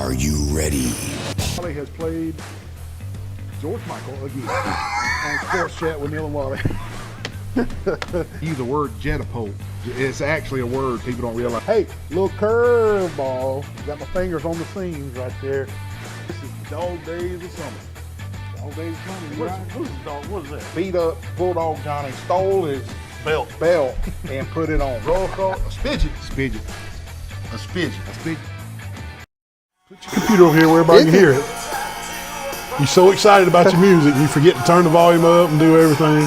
Are you ready? Wally has played George Michael again on Sports Chat with Neil and Wally. Use the word jetapult. It's actually a word people don't realize. Hey, little curveball. Got my fingers on the seams right there. This is Dog Days of Summer. Dog Days of Summer, you right? Who's the dog? What is that? Beat up Bulldog Johnny stole his Belt. and put it on. Roll call. A spidget. Spidget. A spidget. A spidget. Put your computer over here where everybody can hear it. You're so excited about your music, you forget to turn the volume up and do everything.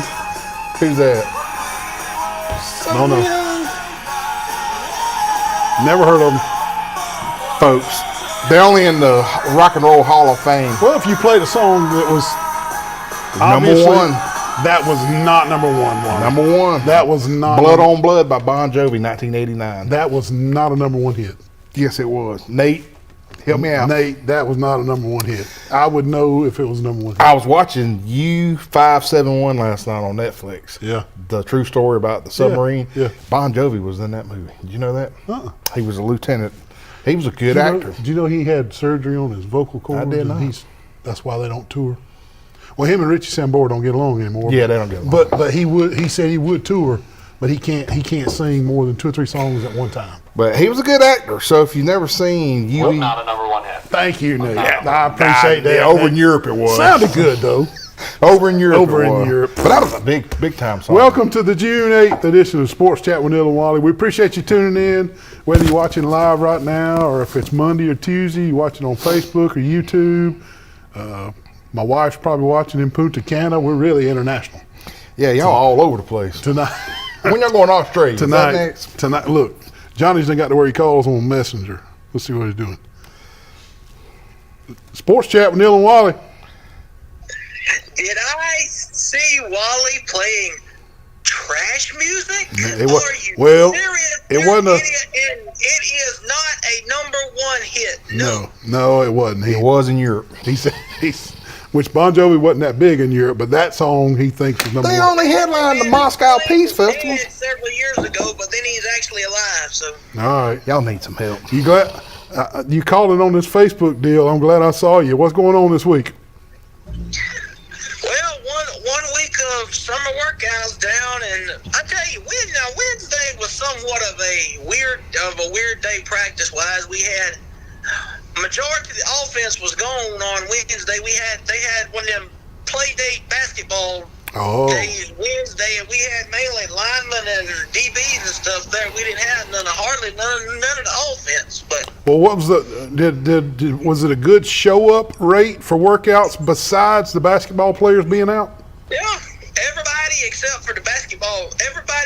Who's that? No. Never heard of them. Folks. They're only in the Rock and Roll Hall of Fame. Well, if you played a song that was Number obviously, one. that was not number one. Number one. That was not Blood on Blood by Bon Jovi, 1989. That was not a number one hit. Yes, it was. Nate, help me out. Nate, that was not a number one hit. I would know if it was number one hit. I was watching U-571 last night on Netflix. Yeah. The true story about the submarine. Yeah. Bon Jovi was in that movie. Did you know that? He was a lieutenant. He was a good actor. Did you know he had surgery on his vocal cords? I did not. That's why they don't tour. Well, him and Richie Sambora don't get along anymore. Yeah, they don't get along. But he said he would tour, but he can't sing more than 2 or 3 songs at one time. But he was a good actor. So if you've never seen you, Not a number one hit. Thank you, Nate. I appreciate that. Yeah, over in Europe it was. Sounded good though. Over in Europe. Over it in was. Europe. But that was a big time song. Welcome to the June 8th edition of Sports Chat with Neil and Wally. We appreciate you tuning in, whether you're watching live right now or if it's Monday or Tuesday, you're watching on Facebook or YouTube. My wife's probably watching in Punta Cana. We're really international. Yeah, y'all all over the place. Tonight, When y'all going to Australia? Is that next? tonight, look, Johnny's done got to where he calls on Messenger. Let's see what he's doing. Sports Chat with Neil and Wally. Did I see Wally playing trash music? It Are you serious? it wasn't and it is not a number one hit. No, it wasn't. It was in Europe. He said which Bon Jovi wasn't that big in Europe, but that song he thinks is number They one. only headlined the Moscow Peace Festival. He did several years ago, but then he's actually alive. So All right. Y'all need some help. You glad you calling on this Facebook deal? I'm glad I saw you. What's going on this week? well, one week of summer workouts down, and I tell you, Wednesday was somewhat of a weird day practice wise. We had majority of the offense was gone on Wednesday. They had one of them play date basketball days Wednesday, and we had mainly linemen and DBs and stuff there. We didn't have none of the offense. But Well, what was was it a good show up rate for workouts besides the basketball players being out? yeah, everybody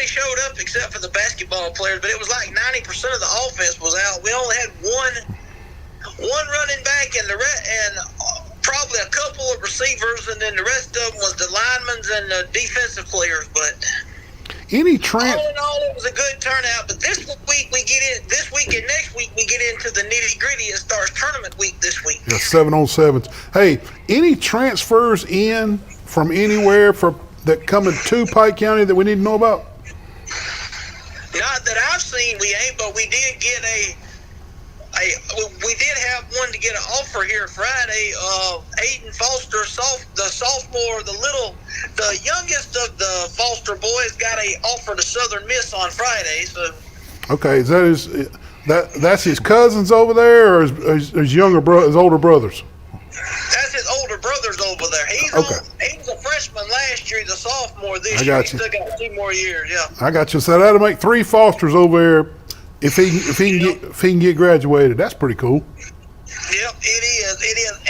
showed up except for the basketball players. But it was like 90% of the offense was out. We only had one running back and probably a couple of receivers, and then the rest of them was the linemen and the defensive players. But all in all, it was a good turnout. But this week and next week we get into the nitty gritty. It starts tournament week this week. Yeah, 7-on-7s. Hey, any transfers in from anywhere that coming to Pike County that we need to know about? Not that I've seen, we ain't, but we did get we did have one to get an offer here Friday. Aiden Foster, the sophomore, the youngest of the Foster boys, got an offer to Southern Miss on Friday. So, Okay, that's his cousins over there, or his older brothers? that's his older brothers over there. He was a freshman last year. He's a sophomore this I year. got He's you. still got 2 more years. Yeah. I got you. So that'll make 3 Fosters over there if he can get graduated. That's pretty cool. Yep, it is.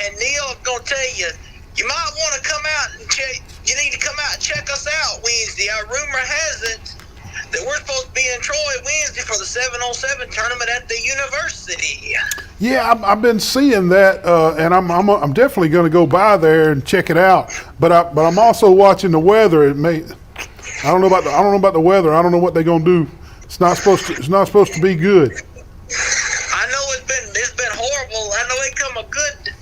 And Neil, I'm gonna tell you, you might want to come out and check. You need to come out and check us out Wednesday. Our rumor has it that we're supposed to be in Troy Wednesday for the 7-on-7 tournament at the university. Yeah, I've been seeing that, and I'm definitely going to go by there and check it out. But I'm also watching the weather. I don't know about the weather. I don't know what they're going to do. It's not supposed to be good. I know it's been horrible. I know it come a good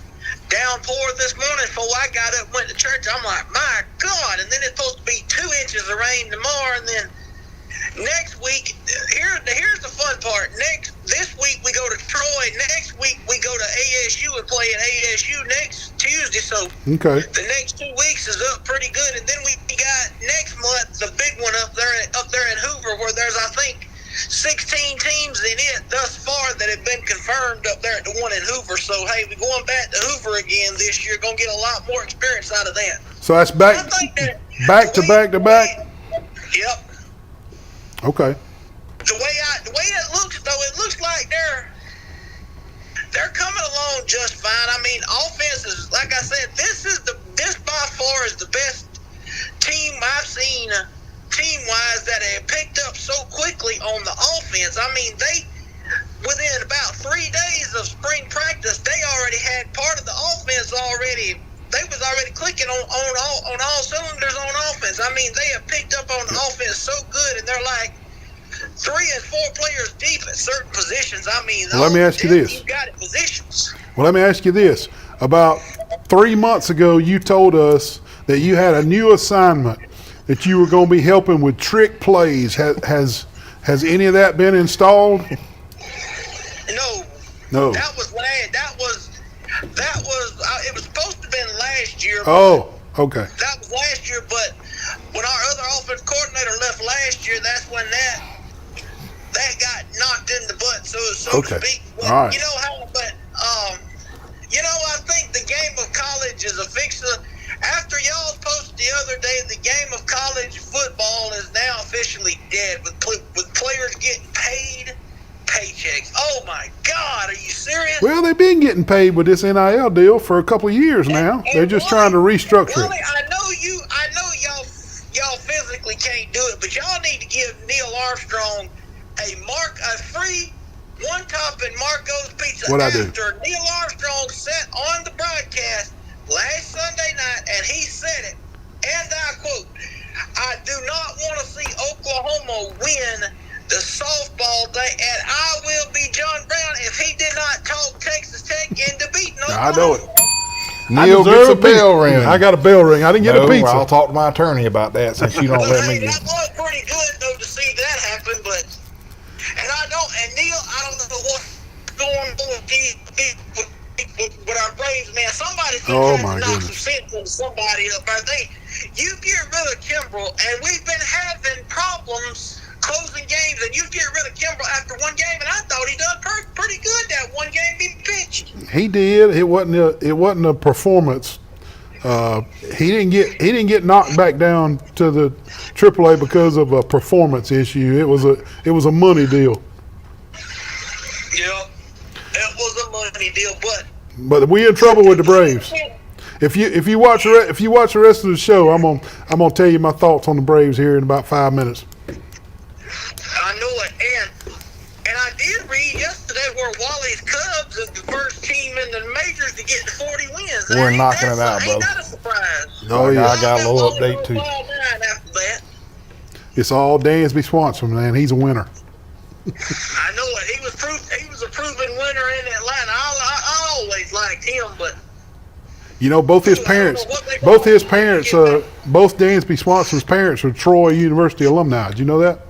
downpour this morning before I got up and went to church. I'm like, my God! And then it's supposed to be 2 inches of rain tomorrow, and then next week, here's the fun part. this week we go to Troy. Next week we go to ASU and play at ASU next Tuesday. So Okay. the next 2 weeks is up pretty good. And then we got next month the big one up there in Hoover, where there's, I think, 16 teams in it thus far that have been confirmed up there at the one in Hoover. So, hey, we're going back to Hoover again this year. Going to get a lot more experience out of that. So that's I back think that back to back to back. Yep. Okay. The way it looks, though, it looks like they're coming along just fine. I mean, offense is, like I said, this by far is the best team I've seen team-wise that have picked up so quickly on the offense. I mean, they, within about 3 days of spring practice, they already had part of the offense already. They was already clicking on all cylinders on offense. I mean, they have picked up on the offense so good, and they're like 3 and 4 players deep at certain positions. I mean, Well, let me ask you this. You got it positions. Well, let me ask you this. About 3 months ago, you told us that you had a new assignment, that you were going to be helping with trick plays. Has any of that been installed? No. That was it was supposed to have been last year. Oh, okay. That was last year, but when our other offensive coordinator left last year, that's when that got knocked in the butt, so Okay. to speak. But, All right. You know how? But I think the game of college is a fixer. After y'all posted the other day, the game of college football is now officially dead, with players getting paid paychecks. Oh my God, are you serious? Well, they've been getting paid with this NIL deal for a couple of years now. They're just trying to restructure Willie, it. I know y'all physically can't do it, but y'all need to give Neil Armstrong a free one-topping Marco's Pizza What'd I do? after Neil Armstrong sat on the broadcast last Sunday night, and he said it, and I quote, "I do not want to see Oklahoma win the softball thing, and I will be John Brown if he did not talk Texas Tech into beating Oklahoma." I know it. Neil gets a bell ring. I got a bell ring. I didn't get a No, pizza. I'll talk to my attorney about that since you don't let me. That was pretty good, though, to see that happen, but Neil, I don't know what's going on with our Braves, man. Somebody's been Oh, trying my to knock goodness. some sense into somebody up there. You get rid of Kimbrel, and we've been having problems closing games, and you get rid of Kimbrel after one game, and I thought he done pretty good that one game he pitched. He did. It wasn't a performance. He didn't get knocked back down to the AAA because of a performance issue. It was a money deal. Yep, it was a money deal, But we in trouble with the Braves. If you watch the rest of the show, I'm gonna tell you my thoughts on the Braves here in about 5 minutes. I know it, and I did read yesterday where Wally's Cubs is the first team in the majors to get to 40 wins. We're knocking it out, Ain't brother. that a surprise? Oh yeah, I got a little update too. After that, it's all Dansby Swanson, man. He's a winner. I know it. He was a proven winner in Atlanta. I always liked him, but You know, both Dansby Swanson's parents are Troy University alumni. Did you know that?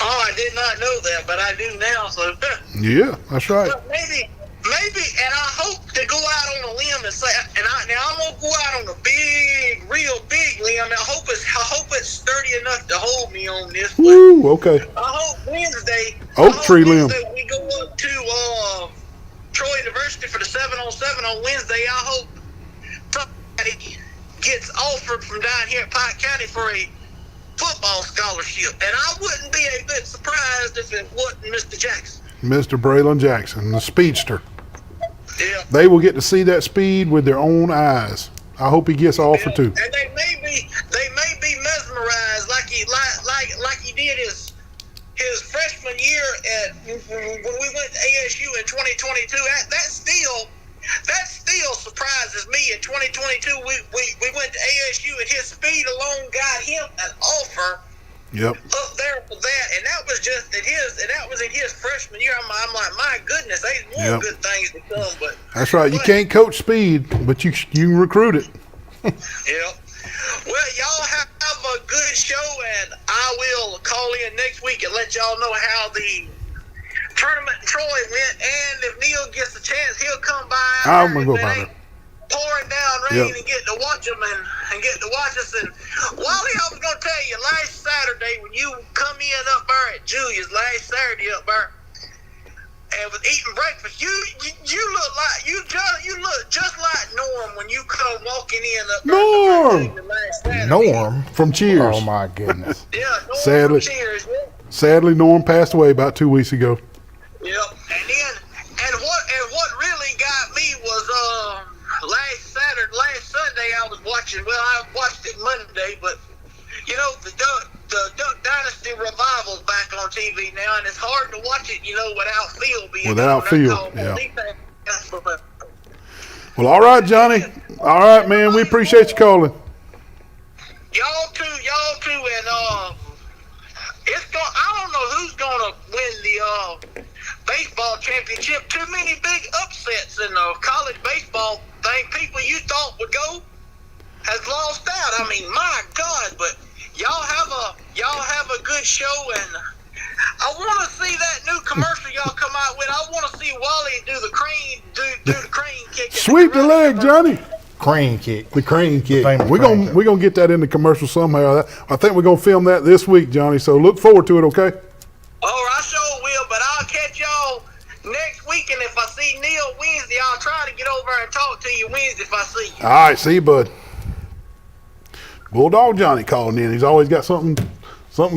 oh, I did not know that, but I do now. So Yeah, that's right. but maybe, and I hope to go out on a limb and say, now I'm gonna go out on a real big limb. I hope it's sturdy enough to hold me on this. But Woo, okay. I hope Wednesday. Oak tree limb. We go up to Troy University for the 7-on-7 on Wednesday. I hope somebody gets offered from down here at Pike County for a football scholarship, and I wouldn't be a bit surprised if it wasn't Mr. Jackson. Mr. Braylon Jackson, the speedster. Yeah. They will get to see that speed with their own eyes. I hope he gets offered too. And they may be mesmerized like he did his freshman year when we went to ASU in 2022. That still surprises me. In 2022, we went to ASU, and his speed alone got him an offer Yep. up there for that, and that was just in his freshman year. I'm like, my goodness, there's more Yep. good things to come. But That's right. You can't coach speed, but you can recruit it. yeah. Well, y'all have a good show, and I will call in next week and let y'all know how the tournament I'm gonna go by there. Pouring down rain Yep. and get to watch them and get to watch us. And Wally, I was gonna tell you, last Saturday when you come in up there at Julia's last Saturday up there and was eating breakfast, you look like you look just like Norm when you come walking in up there. Norm! Last Saturday. Norm. From Cheers. Oh my goodness. Yeah, Norm Sadly. from Cheers. Yeah. Sadly, Norm passed away about 2 weeks ago. Yep. And what really got me was last Sunday I was watching. Well, I watched it Monday, but you know the Duck Dynasty revival's back on TV now, and it's hard to watch it, without Phil being Without on. Phil, yeah. Well, all right, Johnny. All right, man. We appreciate you calling. Y'all too, and I don't know who's gonna win the baseball championship. Too many big upsets in the college baseball thing. People you thought would go has lost out. I mean, my God! But y'all have a good show, and I want to see that new commercial y'all come out with. I want to see Wally do the crane kick. Sweep the leg, Johnny. Crane kick. The crane kick. Famous We're crane gonna get that in the commercial somehow. I think we're gonna film that this week, Johnny. So look forward to it. Okay. Oh, I sure will. But I'll catch y'all next week, and if I see Neil Wednesday, I'll try to get over and talk to you Wednesday if I see you. All right. See you, bud. Bulldog Johnny calling in. He's always got something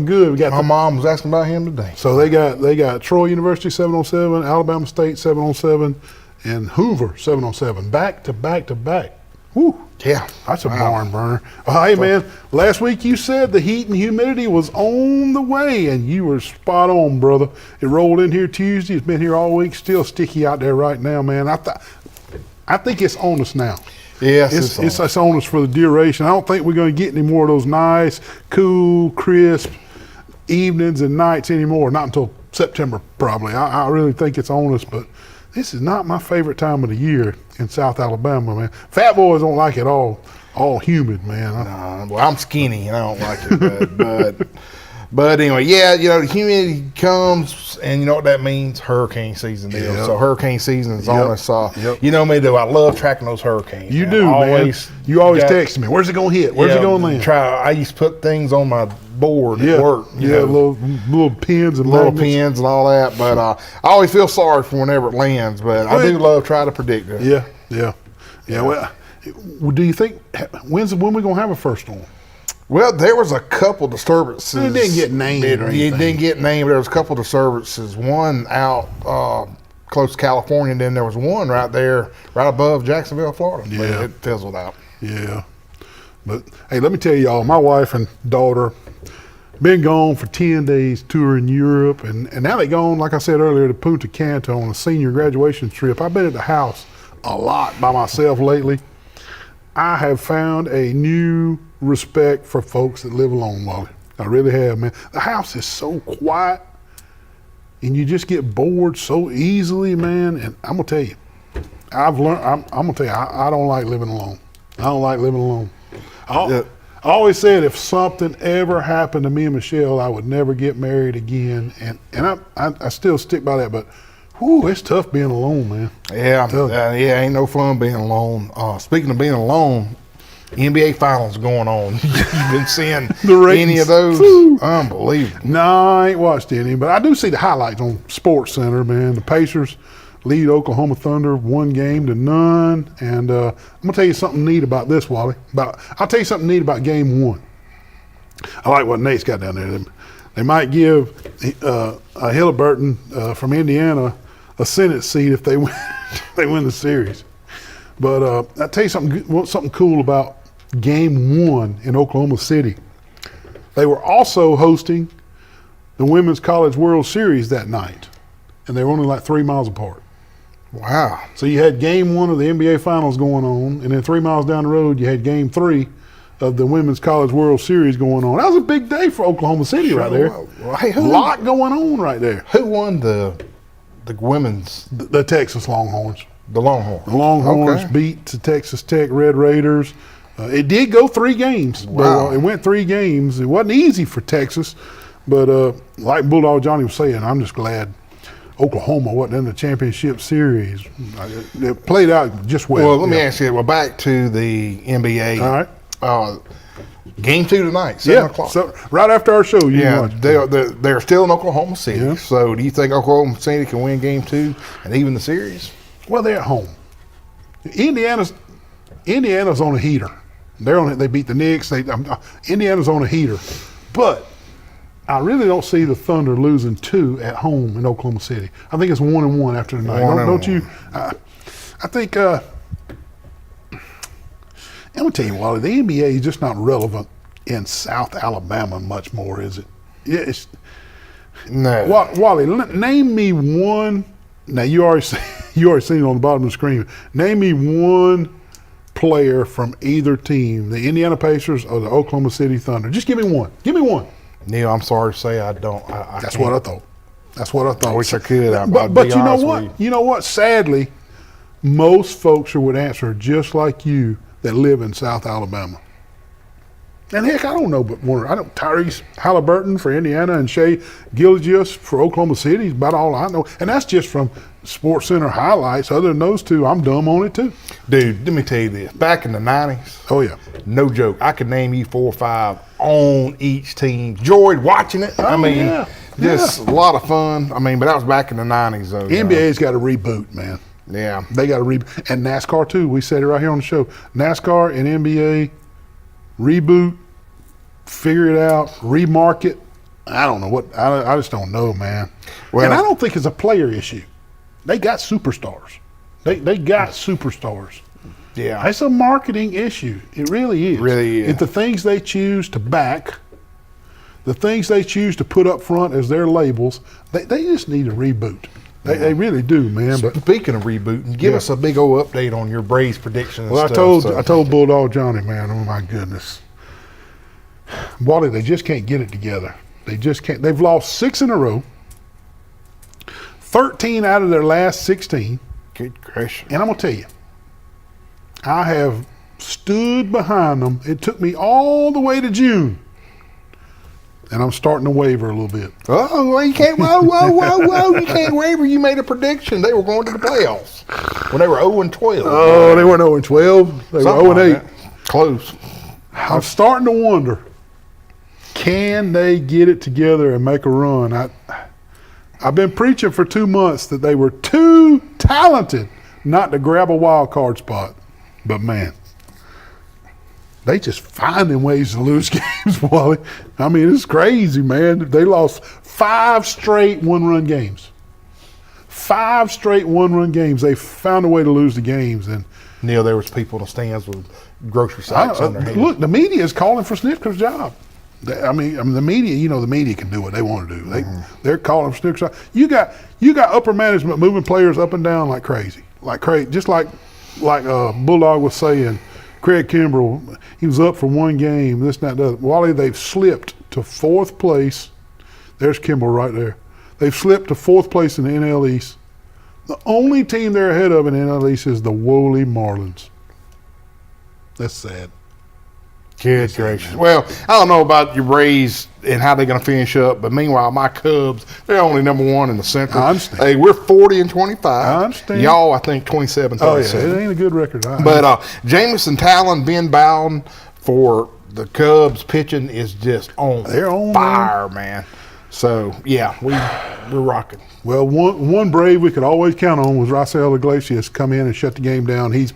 good. We got My mom was asking about him today. So they got Troy University 707, Alabama State 707, and Hoover 707. Back to back to back. Whew. Yeah. That's a barn burner. Hey, man, last week you said the heat and humidity was on the way, and you were spot on, brother. It rolled in here Tuesday. It's been here all week. Still sticky out there right now, man. I think it's on us now. Yes, It's on us for the duration. I don't think we're going to get any more of those nice, cool, crisp evenings and nights anymore. Not until September, probably. I really think it's on us, but this is not my favorite time of the year in South Alabama, man. Fat boys don't like it all humid, man. Well, I'm skinny and I don't like it, but anyway, yeah, the humidity comes, and you know what that means? Hurricane season is. Yep. So hurricane season is on us. Yep. You know me, though. I love tracking those hurricanes. You man. do, man. You always got- text me. Where's it going to hit? Where's it going to land? I used to put things on my board at work. you know, little pins and little magnets. pins and all that. But I always feel sorry for whenever it lands. But I do love trying to predict it. Yeah. Well, do you think when we gonna have a first storm? Well, there was a couple disturbances. It didn't get named or anything. It didn't get named. There was a couple disturbances. One out close to California, and then there was one right above Jacksonville, Florida. But Yeah. it fizzled out. Yeah. But hey, let me tell y'all, my wife and daughter been gone for 10 days touring Europe, and now they gone, like I said earlier, to Punta Cana on a senior graduation trip. I've been at the house a lot by myself lately. I have found a new respect for folks that live alone, Wally. I really have, man. The house is so quiet, and you just get bored so easily, man. And I'm gonna tell you, I've learned. I'm gonna tell you, I don't like living alone. I don't like living alone. I always said if something ever happened to me and Michelle, I would never get married again. And I still stick by that. But whew, it's tough being alone, man. Yeah, ain't no fun being alone. Speaking of being alone, NBA Finals going on. You've been seeing any of those? Woo. Unbelievable. No, I ain't watched any, but I do see the highlights on Sports Center, man. The Pacers lead Oklahoma Thunder 1-0 to none. And I'm gonna tell you something neat about this, Wally. I'll tell you something neat about Game 1. I like what Nate's got down there. They might give Halliburton from Indiana a Senate seat if they win, they win the series. But I'll tell you something cool about Game 1 in Oklahoma City. They were also hosting the Women's College World Series that night, and they were only like 3 miles apart. Wow. So you had Game 1 of the NBA Finals going on, and then 3 miles down the road, you had Game 3 of the Women's College World Series going on. That was a big day for Oklahoma City right there. Well, hey, A lot going on right there. Who won the women's, The Texas Longhorns. the Longhorns? The Longhorns Okay. beat the Texas Tech Red Raiders. It did go 3 games. Wow. But, it went 3 games. It wasn't easy for Texas, but like Bulldog Johnny was saying, I'm just glad Oklahoma wasn't in the championship series. It played out just well. Well, let me ask you. Well, back to the NBA. All right. Game 2 tonight, 7 o'clock. So right after our show, you Yeah, watch. they're still in Oklahoma City. Yeah. So, do you think Oklahoma City can win Game 2 and even the series? Well, they're at home. Indiana's on a heater. They beat the Knicks. Indiana's on a heater, but I really don't see the Thunder losing 2 at home in Oklahoma City. I think it's 1-1 after tonight. Don't you? I think. I'm gonna tell you, Wally, the NBA is just not relevant in South Alabama much more, is it? Yeah, it's. No. Wally, name me one. Now you already seen it on the bottom of the screen. Name me one player from either team, the Indiana Pacers or the Oklahoma City Thunder. Just give me one. Give me one. Neil, I'm sorry to say I don't. That's what I thought. That's what I thought. I wish I could. But you know what? You know what? Sadly, most folks would answer just like you that live in South Alabama. And heck, I don't know, but Tyrese Halliburton for Indiana and Shea Gilgeous for Oklahoma City is about all I know. And that's just from Sports Center highlights. Other than those two, I'm dumb on it too. Dude, let me tell you this. Back in the 90s, Oh yeah. no joke, I could name you 4 or 5 on each team. Enjoyed watching it. I mean, yeah. just a lot of fun. I mean, but that was back in the 90s, though. NBA's got to reboot, man. Yeah. They got to reboot. And NASCAR too. We said it right here on the show. NASCAR and NBA reboot, figure it out, remarket. I don't know what. I just don't know, man. Well, and I don't think it's a player issue. They got superstars. They got superstars. Yeah. It's a marketing issue. It really is. Really is. It's the things they choose to back, the things they choose to put up front as their labels, they just need a reboot. They really do, man. But Speaking of rebooting, give us a big old update on your Braves prediction. well, I told Bulldog Johnny, man. Oh my goodness, Wally, they just can't get it together. They just can't. They've lost 6 in a row, 13 out of their last 16. Good gracious. And I'm gonna tell you, I have stood behind them. It took me all the way to June, and I'm starting to waver a little bit. Oh, well, you can't. Whoa! You can't waver. You made a prediction. They were going to the playoffs when they were 0-12. Oh, they weren't 0-12. They Something were 0-8. like that. Close. I'm starting to wonder, can they get it together and make a run? I've been preaching for 2 months that they were too talented not to grab a wild card spot. But man, they just finding ways to lose games, Wally. I mean, it's crazy, man. They lost 5 straight one-run games. 5 straight one-run games. They found a way to lose the games. And Neil, there was people in the stands with grocery sacks on their heads. look, the media is calling for Snitker's job. I mean, the media. The media can do what they want to do. They're calling for Snitker's job. You got upper management moving players up and down like crazy, just like Bulldog was saying. Craig Kimbrell, he was up for 1 game. This, that, that. Wally, they've slipped to 4th place. There's Kimbrell right there. They've slipped to 4th place in the NL East. The only team they're ahead of in the NL East is the Woolly Marlins. That's sad. Good gracious. Well, I don't know about your Rays and how they're going to finish up, but meanwhile, my Cubs, they're only number 1 in the Central. I understand. Hey, we're 40-25. I understand. Y'all, I think 27-37. Oh yeah, it ain't a good record. But Jamison Talon, Ben Bowden for the Cubs pitching is just on They're on, fire, man. So yeah, we're rocking. Well, one Brave we could always count on was Raisel Iglesias come in and shut the game down. He's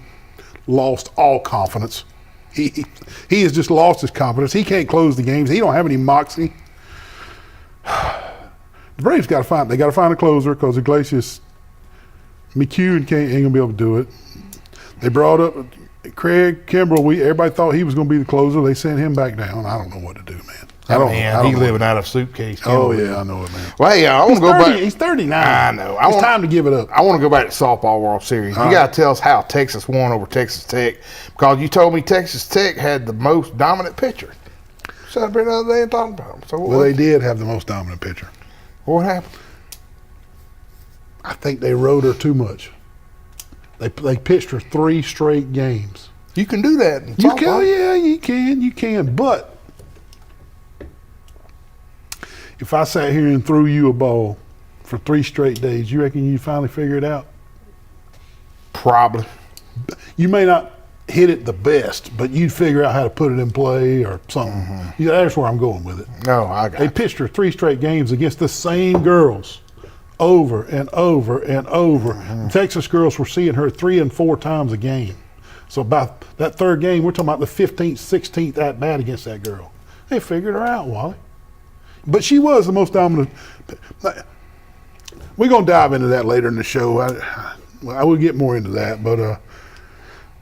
lost all confidence. He has just lost his confidence. He can't close the games. He don't have any moxie. The Braves got to find a closer because Iglesias, McHugh ain't gonna be able to do it. They brought up Craig Kimbrell. Everybody thought he was gonna be the closer. They sent him back down. I don't know what to do, man. I don't know. living out of a suitcase. Oh yeah, I know it, man. Well, yeah, I want to go back. He's 39. I know. It's time to give it up. I want to go back to softball World Series. You got to tell us how Texas won over Texas Tech, because you told me Texas Tech had the most dominant pitcher. So I've been the other day and talking about them. So Well, they did have the most dominant pitcher. what happened? I think they rode her too much. They pitched her 3 straight games. You can do that. In You softball. can, yeah, you can. But if I sat here and threw you a ball for 3 straight days, you reckon you finally figure it out? Probably. You may not hit it the best, but you'd figure out how to put it in play or something. Yeah, that's where I'm going with it. No, I got They it. pitched her 3 straight games against the same girls over and over and over. Texas girls were seeing her 3 and 4 times a game. So about that 3rd game, we're talking about the 15th, 16th at bat against that girl. They figured her out, Wally. But she was the most dominant. We're going to dive into that later in the show. I will get more into that, but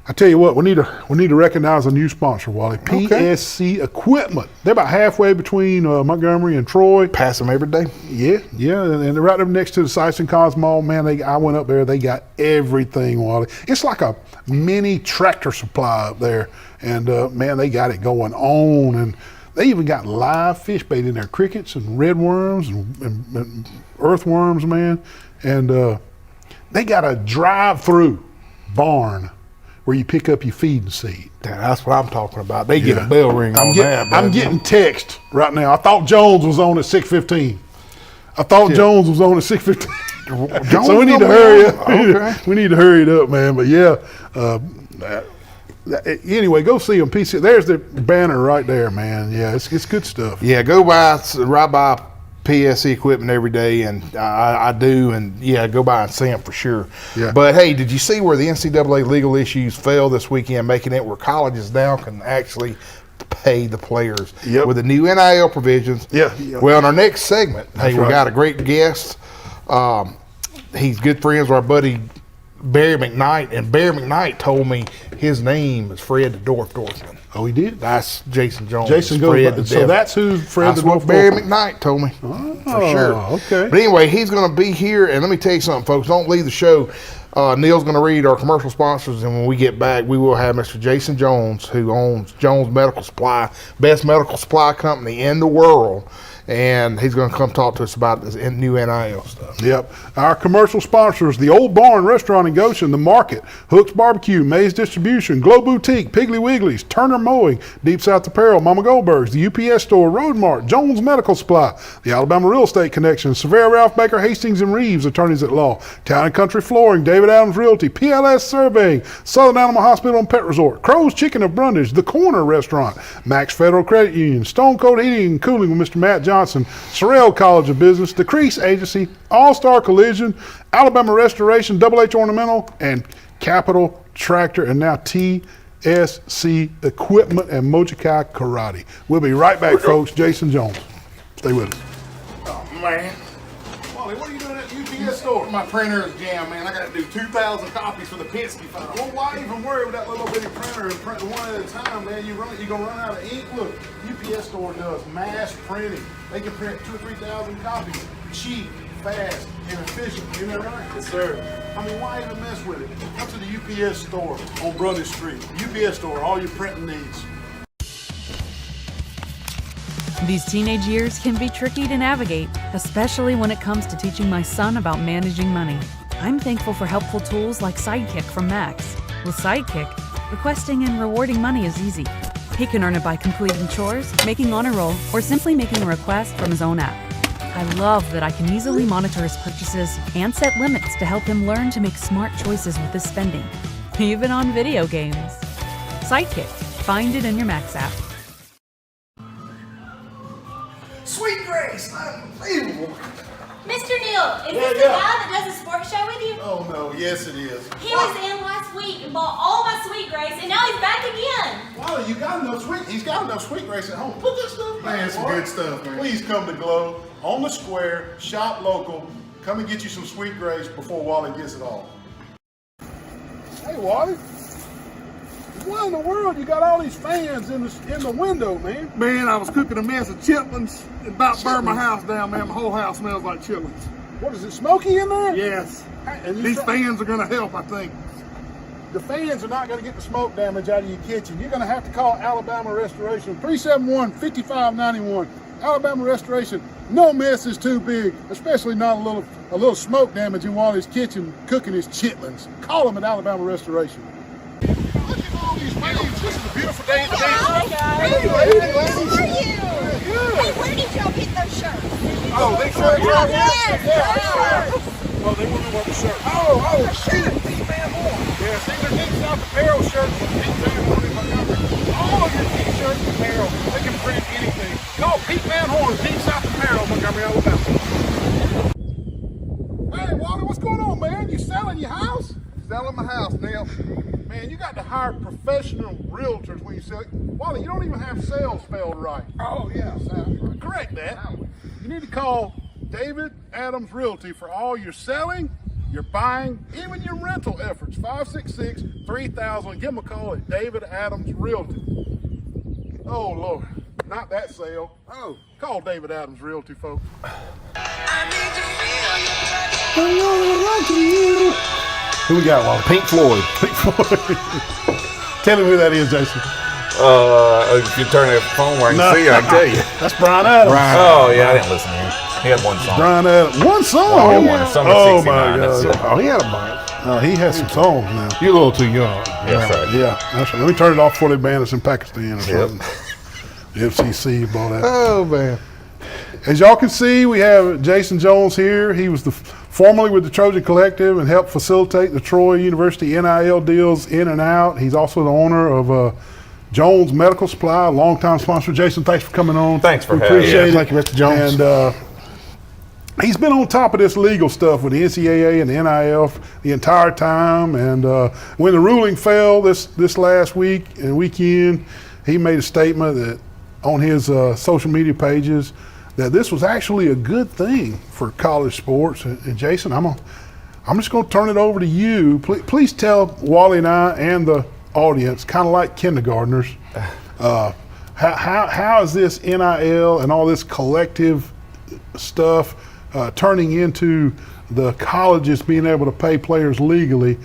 I tell you what, we need to recognize a new sponsor, Wally. PSC Equipment. They're about halfway between Montgomery and Troy. Pass them every day. Yeah, and they're right up next to the Sites and Cons Mall. Man, I went up there. They got everything, Wally. It's like a mini Tractor Supply up there, and man, they got it going on. And they even got live fish bait in there, crickets and red worms and earthworms, man. And they got a drive-through barn where you pick up your feeding seed. That's what I'm talking about. They get a bell ring on that. I'm getting text right now. I thought Jones was on at 6:15. So we need to hurry up. Okay. We need to hurry it up, man. But yeah, anyway, go see them. PC. There's the banner right there, man. Yeah, it's good stuff. Yeah, go by, right by PSC Equipment every day, and I do, and yeah, go by and see them for sure. Yeah. But hey, did you see where the NCAA legal issues fell this weekend, making it where colleges now can actually pay the players with the new NIL provisions? Yeah. Well, in our next segment, we right. got a great guest. He's good friends with our buddy Barry McKnight, and Barry McKnight told me his name is Fred the Dorfman. Oh, he did? That's Jason Jones. Jason Fred goes. So that's who Fred That's the what Dorfman. Barry McKnight told me. For sure. Okay. But anyway, he's going to be here, and let me tell you something, folks. Don't leave the show. Neil's going to read our commercial sponsors, and when we get back, we will have Mr. Jason Jones, who owns Jones Medical Supply, best medical supply company in the world. And he's going to come talk to us about this new NIL stuff. Yep. Our commercial sponsors, the Old Barn Restaurant in Goshen, The Market, Hooks Barbecue, Mays Distribution, Glow Boutique, Piggly Wiggly's, Turner Mowing, Deep South Apparel, Mama Goldberg's, the UPS Store, Road Mart, Jones Medical Supply, the Alabama Real Estate Connection, Severe Ralph Baker, Hastings and Reeves, Attorneys at Law, Town and Country Flooring, David Adams Realty, PLS Surveying, Southern Animal Hospital and Pet Resort, Crow's Chicken of Brundage, The Corner Restaurant, Max Federal Credit Union, Stone Cold Heating and Cooling with Mr. Matt Johnson, Sorrell College of Business, The Crease Agency, All-Star Collision, Alabama Restoration, Double H Ornamental, and Capital Tractor, and now TSC Equipment and Mojikai Karate. We'll be right back, folks. Jason Jones. Stay with us. Oh, man. Wally, what are you doing at the UPS store? My printer is jammed, man. I got to do 2,000 copies for the Penske file. Well, why even worry with that little bitty printer and print one at a time, man? You're gonna run out of ink. Look, UPS store does mass printing. They can print 2,000 or 3,000 copies, cheap, fast, and efficient. Isn't that right? Yes, sir. I mean, why even mess with it? Come to the UPS store on Brothers Street. UPS store, all your printing needs. These teenage years can be tricky to navigate, especially when it comes to teaching my son about managing money. I'm thankful for helpful tools like Sidekick from Max. With Sidekick, requesting and rewarding money is easy. He can earn it by completing chores, making honor roll, or simply making a request from his own app. I love that I can easily monitor his purchases and set limits to help him learn to make smart choices with his spending, even on video games. Sidekick. Find it in your Max app. Sweet Grace, unbelievable. Mr. Neal, is this the guy that does the sports show with you? Oh no, yes it is. He was in last week and bought all my Sweet Grace, and now he's back again. Wally, you got enough sweet. He's got enough Sweet Grace at home. Put this stuff back. Man, some good stuff, man. Please come to Glow on the square, shop local. Come and get you some Sweet Grace before Wally gets it all. Hey, Wally. Why in the world you got all these fans in the window, man? Man, I was cooking a mess of chitlins and about burned my house down, man. My whole house smells like chitlins. What is it, smoky in there? Yes. And These fans are going to help, I think. The fans are not going to get the smoke damage out of your kitchen. You're going to have to call Alabama Restoration, 371-5591. Alabama Restoration, no mess is too big, especially not a little smoke damage in Wally's kitchen cooking his chitlins. Call them at Alabama Restoration. Look at all these fans. This is a beautiful day in the Hi, guys. How are you? Hey, where did y'all get those shirts? Oh, they shirts? Yeah. Oh, they want to wear the shirt. Oh, shit. Pete Van Horn. Yes, these are Deep South Apparel shirts from Pete Van Horn in Montgomery. All of your t-shirts and apparel, they can print anything. Call Pete Van Horn, Deep South Apparel, Montgomery, Alabama. Hey, Wally, what's going on, man? You selling your house? Selling my house, Neil. Man, you got to hire professional realtors when you sell it. Wally, you don't even have sales spelled right. Oh, yeah, sounds right. Correct that. You need to call David Adams Realty for all your selling, your buying, even your rental efforts. 566-3000. Give them a call at David Adams Realty. Oh, Lord. Not that sale. Oh. Call David Adams Realty, folks. Who we got, Wally? Pink Floyd. Tell him who that is, Jason. If you turn the phone where I can see, I can tell you. That's Brian Adams. Oh, yeah, I didn't listen to him. He had one song. Brian Adams. One song. Oh, one. Summer Oh, 69. my That's God. it. Oh, he had a bunch. He has some songs now. You're a little too young. That's right. Yeah, that's right. Let me turn it off before they ban us in Pakistan or something. The FCC bought that. Oh, man. As y'all can see, we have Jason Jones here. He was formerly with the Trojan Collective and helped facilitate the Troy University NIL deals in and out. He's also the owner of Jones Medical Supply, a longtime sponsor. Jason, thanks for coming on. Thanks for We having me. appreciate it. Thank you, Mr. Jones. And he's been on top of this legal stuff with the NCAA and the NIL the entire time. And when the ruling fell this last week and weekend, he made a statement that on his social media pages that this was actually a good thing for college sports. And Jason, I'm just going to turn it over to you. Please tell Wally and I and the audience, kind of like kindergartners, how is this NIL and all this collective stuff turning into the colleges being able to pay players legally?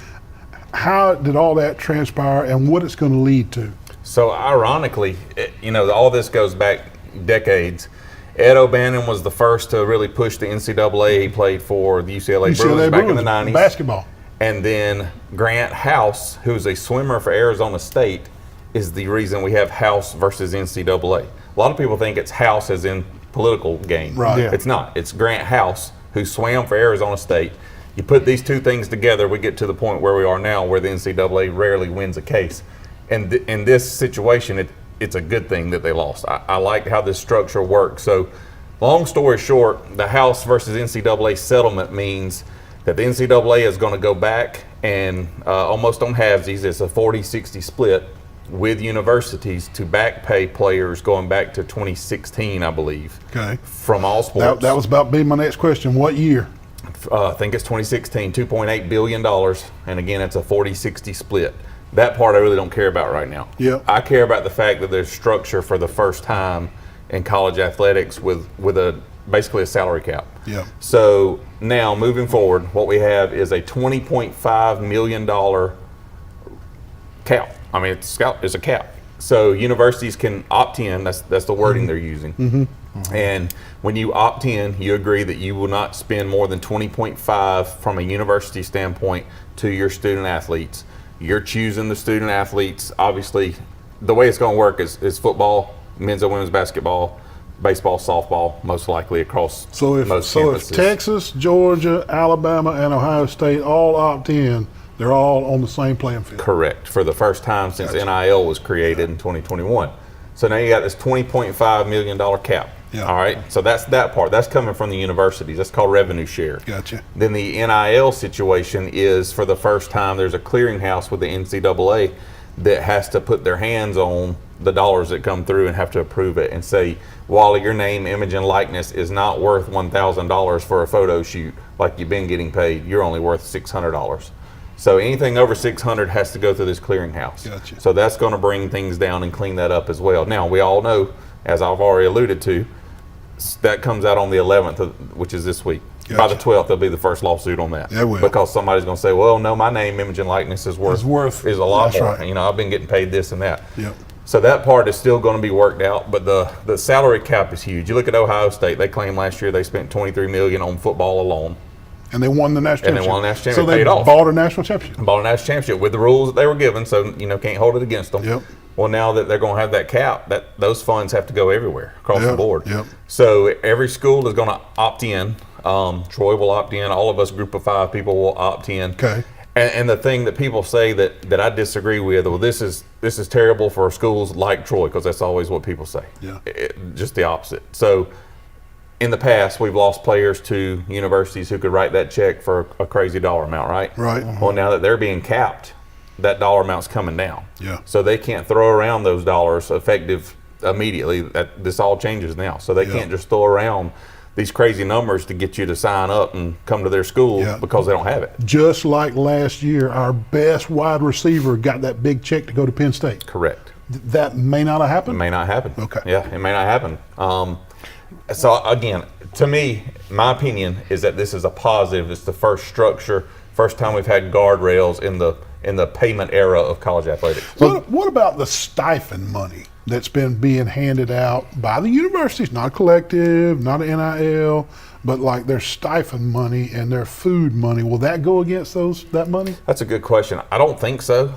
How did all that transpire and what it's going to lead to? So ironically, all this goes back decades. Ed O'Bannon was the first to really push the NCAA. He played for the UCLA Bruins back in the 90s. Basketball. And then Grant House, who's a swimmer for Arizona State, is the reason we have House versus NCAA. A lot of people think it's House as in political game. Right. Yeah. It's not. It's Grant House, who swam for Arizona State. You put these two things together, we get to the point where we are now, where the NCAA rarely wins a case. And in this situation, it's a good thing that they lost. I like how this structure works. So, long story short, the House versus NCAA settlement means that the NCAA is going to go back and almost on halvesies, it's a 40-60 split with universities to back pay players going back to 2016, I believe. Okay. From all sports. That was about to be my next question. What year? I think it's 2016, $2.8 billion. And again, it's a 40-60 split. That part I really don't care about right now. Yep. I care about the fact that there's structure for the first time in college athletics with basically a salary cap. Yeah. So now moving forward, what we have is a $20.5 million cap. I mean, it's a cap. So universities can opt in. That's the wording they're using. Mm-hmm. And when you opt in, you agree that you will not spend more than 20.5 from a university standpoint to your student athletes. You're choosing the student athletes. Obviously, the way it's going to work is football, men's and women's basketball, baseball, softball, most likely across most campuses. If Texas, Georgia, Alabama, and Ohio State all opt in, they're all on the same playing field. Correct, for the first time since NIL was created in 2021. So now you got this $20.5 million cap. Yeah. All right, so that's that part. That's coming from the universities. That's called revenue share. Gotcha. Then the NIL situation is, for the first time, there's a clearinghouse with the NCAA that has to put their hands on the dollars that come through and have to approve it and say, Wally, your name, image, and likeness is not worth $1,000 for a photo shoot like you've been getting paid. You're only worth $600. So anything over $600 has to go through this clearinghouse. Gotcha. So that's going to bring things down and clean that up as well. Now, we all know, as I've already alluded to, that comes out on the 11th, which is this week. Gotcha. By the 12th, there'll be the first lawsuit on that. Yeah, it will. Because somebody's going to say, well, no, my name, image, and likeness is worth a lot that's more. right. I've been getting paid this and that. Yep. So that part is still going to be worked out, but the salary cap is huge. You look at Ohio State; they claimed last year they spent $23 million on football alone. And they won the national championship. And they won the national So championship. they Paid off. bought a national championship. Bought a national championship with the rules that they were given, so can't hold it against them. Yep. Well, now that they're going to have that cap, those funds have to go everywhere across the Yep, board. yep. So every school is going to opt in. Troy will opt in. All of us, group of 5 people, will opt in. Okay. And the thing that people say that I disagree with, well, this is terrible for schools like Troy, because that's always what people say. Yeah. Just the opposite. So in the past, we've lost players to universities who could write that check for a crazy dollar amount, right? Right. Well, now that they're being capped, that dollar amount's coming down. Yeah. So they can't throw around those dollars effective immediately. This all changes now. So they Yeah. can't just throw around these crazy numbers to get you to sign up and come to their school Yeah. because they don't have it. Just like last year, our best wide receiver got that big check to go to Penn State. Correct. That may not have It happened. may not happen. Okay. Yeah, it may not happen. So again, to me, my opinion is that this is a positive. It's the first structure, first time we've had guardrails in the payment era of college athletics. What about the stipend money that's been being handed out by the universities? Not collective, not NIL, but like their stipend money and their food money. Will that go against that money? That's a good question. I don't think so.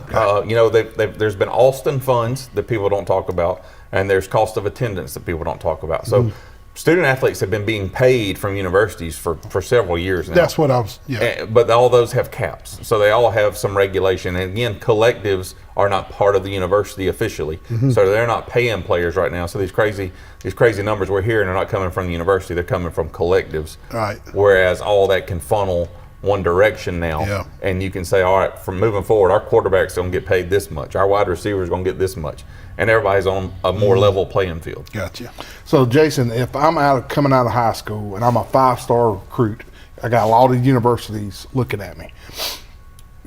There's been Alston funds that people don't talk about, and there's cost of attendance that people don't talk about. So student athletes have been being paid from universities for several years now. That's what I was. Yeah. But all those have caps, so they all have some regulation. And again, collectives are not part of the university officially, so they're not paying players right now. So these crazy numbers we're hearing are not coming from the university; they're coming from collectives. Right. Whereas all that can funnel one direction now, Yeah. and you can say, all right, from moving forward, our quarterback's going to get paid this much, our wide receiver's going to get this much, and everybody's on a more level playing field. Gotcha. So, Jason, if I'm coming out of high school and I'm a 5-star recruit, I got a lot of universities looking at me.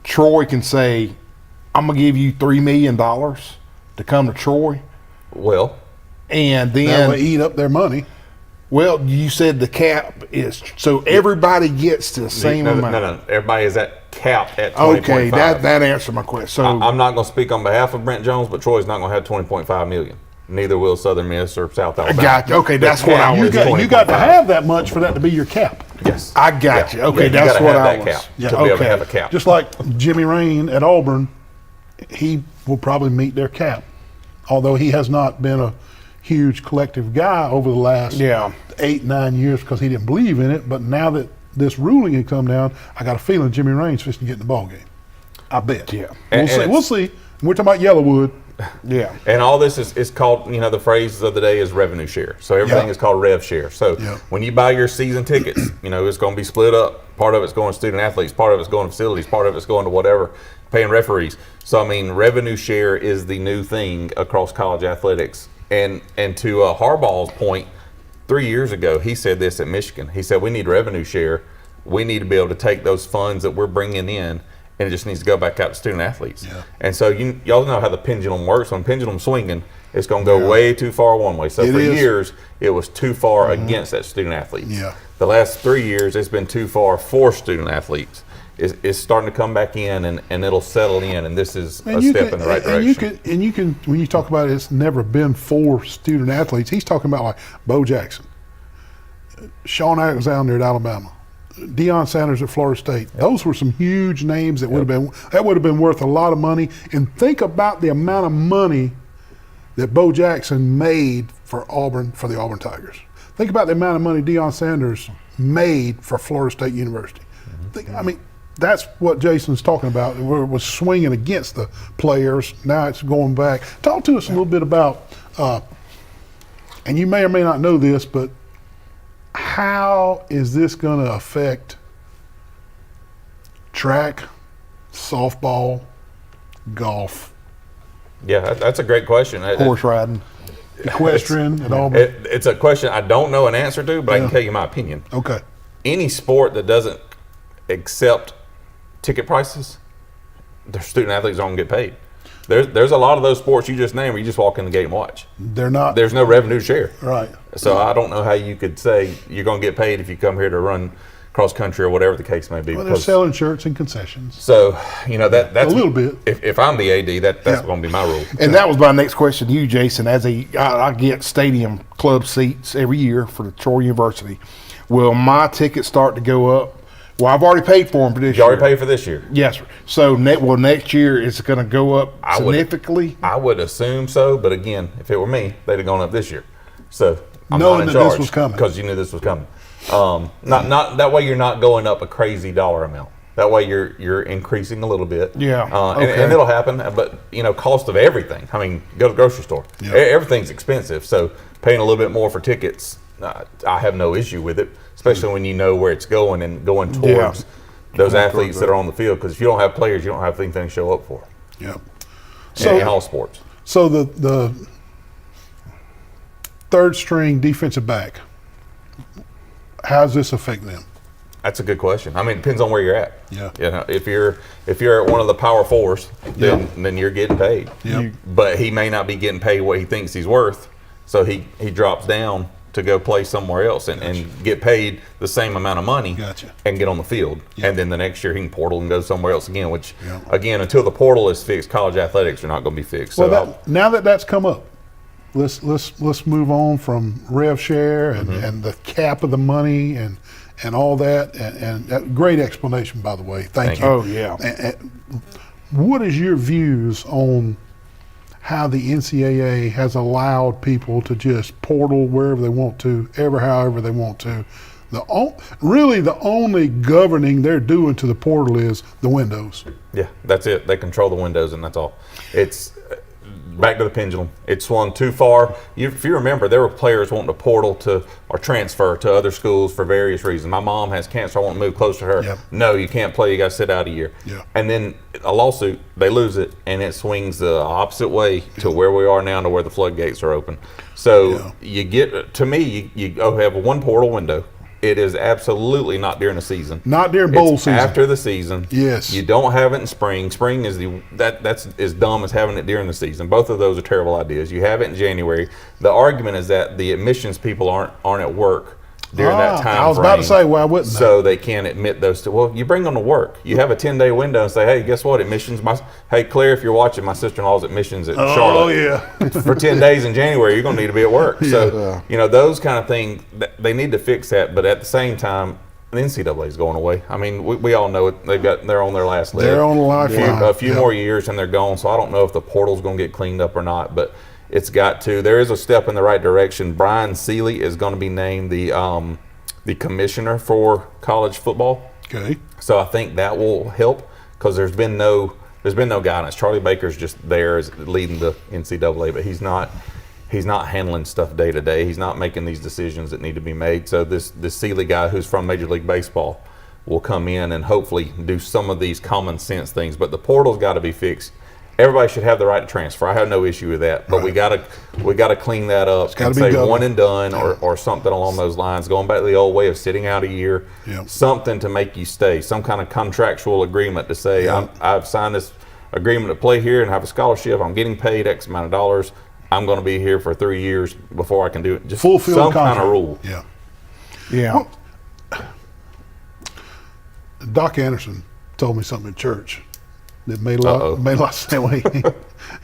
Troy can say, I'm going to give you $3 million to come to Troy. Well, And That will then, eat up their money. well, you said the cap is, so everybody gets the same amount. No. Everybody is at cap at 20.5. Okay, that answered my question. So, I'm not going to speak on behalf of Brent Jones, but Troy's not going to have 20.5 million. Neither will Southern Miss or South Alabama. got you. Okay, that's what I cap was is You got to 20.5. have that much for that to be your cap. Yes. I got you. Okay, you that's gotta what have I that was. cap Yeah, to be able to okay. have a cap. Just like Jimmy Rain at Auburn, he will probably meet their cap, although he has not been a huge collective guy over the last 8-9 years because he didn't believe in it. But now that this ruling had come down, I got a feeling Jimmy Rain's fixing to get in the ball game. I bet. Yeah. And We'll see. We're talking about Yellowwood. Yeah. And all this is called, the phrase of the day is revenue share. So everything Yeah. is called rev share. So Yeah. when you buy your season tickets, it's going to be split up. Part of it's going to student athletes, part of it's going to facilities, part of it's going to whatever, paying referees. So, revenue share is the new thing across college athletics. And to Harbaugh's point, 3 years ago, he said this at Michigan. He said, we need revenue share. We need to be able to take those funds that we're bringing in, and it just needs to go back out to student athletes. Yeah. And so y'all know how the pendulum works. When pendulum swinging, it's going to go way too far one way. So It for is. years, it was too far against that student athletes. Yeah. The last 3 years, it's been too far for student athletes. It's starting to come back in, and it'll settle in, and this is a step in the right direction. And you can, when you talk about it's never been for student athletes, he's talking about like Bo Jackson, Sean Alexander at Alabama, Deion Sanders at Florida State. Those were some huge names that would have been worth a lot of money. And think about the amount of money that Bo Jackson made for Auburn, for the Auburn Tigers. Think about the amount of money Deion Sanders made for Florida State University. That's what Jason's talking about. It was swinging against the players. Now it's going back. Talk to us a little bit about, and you may or may not know this, but how is this going to affect track, softball, golf, Yeah, that's a great question. Horse riding. equestrian, and all that? It's a question I don't know an answer to, but I can tell you my opinion. Okay. Any sport that doesn't accept ticket prices, their student athletes don't get paid. There's a lot of those sports you just named where you just walk in the gate and watch. They're not. There's no revenue share. Right. So I don't know how you could say you're going to get paid if you come here to run cross country or whatever the case may be. Well, they're because- selling shirts and concessions. So, that's A little bit. If I'm the AD, that's Yeah. going to be my rule. And that was my next question to you, Jason. I get stadium club seats every year for the Troy University. Will my tickets start to go up Well, I've already paid for them for this You year. already paid for this year. Yes, sir. So next year it's going to go up I would- significantly. I would assume so, but again, if it were me, they'd have gone up this year. So I'm Knowing not in that this charge was coming. because you knew this was coming. Not that way. You're not going up a crazy dollar amount. That way you're increasing a little bit. Yeah, And okay. it'll happen. But cost of everything. I mean, go to the grocery store. Yeah. Everything's expensive. So paying a little bit more for tickets, I have no issue with it. Especially when you know where it's going and going towards those athletes that are on the field. Because if you don't have players, you don't have anything to show up for. Yep. In all sports. So the third string defensive back, how does this affect them? That's a good question. I mean, it depends on where you're at. Yeah. If you're at one of the power fours, then you're getting paid. Yep. But he may not be getting paid what he thinks he's worth, so he drops down to go play somewhere else and get paid the same amount of money Gotcha. and get on the field. Yep. And then the next year he can portal and go somewhere else again, which, Yep. again, until the portal is fixed, college athletics are not going to be fixed. So Well, now that that's come up, let's move on from rev share and the cap of the money and all that. And that great explanation, by the way. Thank you. Oh, yeah. And what is your views on how the NCAA has allowed people to just portal wherever they want to, however they want to? Really, the only governing they're doing to the portal is the windows. yeah, that's it. They control the windows, and that's all. It's back to the pendulum. It swung too far. If you remember, there were players wanting to portal to or transfer to other schools for various reasons. My mom has cancer. I want to move closer to her. Yep. No, you can't play. You got to sit out a year. Yeah. And then a lawsuit, they lose it, and it swings the opposite way to where we are now, to where the floodgates are open. So you get, to me, you have one portal window. It is absolutely not during the season. Not during bowl It's season. after the season. Yes. You don't have it in spring. Spring is that's as dumb as having it during the season. Both of those are terrible ideas. You have it in January. The argument is that the admissions people aren't at work during that time. I was about to say, why wouldn't they? So they can't admit those two. Well, you bring them to work. You have a 10-day window and say, hey, guess what? Admissions. Hey, Claire, if you're watching, my sister-in-law's admissions at Charlotte. Oh, yeah. For 10 days in January, you're going to need to be at work. So, those kind of things, they need to fix that. But at the same time, the NCAA is going away. I mean, we all know it. They're on their last leg. They're on the lifeline. A few more years and they're gone. So I don't know if the portal's going to get cleaned up or not, but it's got to. There is a step in the right direction. Brian Seeley is going to be named the commissioner for college football. Okay. So I think that will help because there's been no guidance. Charlie Baker's just there as leading the NCAA, but he's not handling stuff day to day. He's not making these decisions that need to be made. So this Seeley guy, who's from Major League Baseball, will come in and hopefully do some of these common sense things. But the portal's got to be fixed. Everybody should have the right to transfer. I have no issue with that, but we gotta clean that up gotta and be say governed. one and done or something along those lines. Going back to the old way of sitting out a year, something to make you stay, some kind of contractual agreement to say I've signed this agreement to play here and have a scholarship. I'm getting paid X amount of dollars. I'm going to be here for 3 years before I can do it. Just Fulfill some contract. kind of rule. Yeah. Yeah. Doc Anderson told me something at church that made a lot of sense.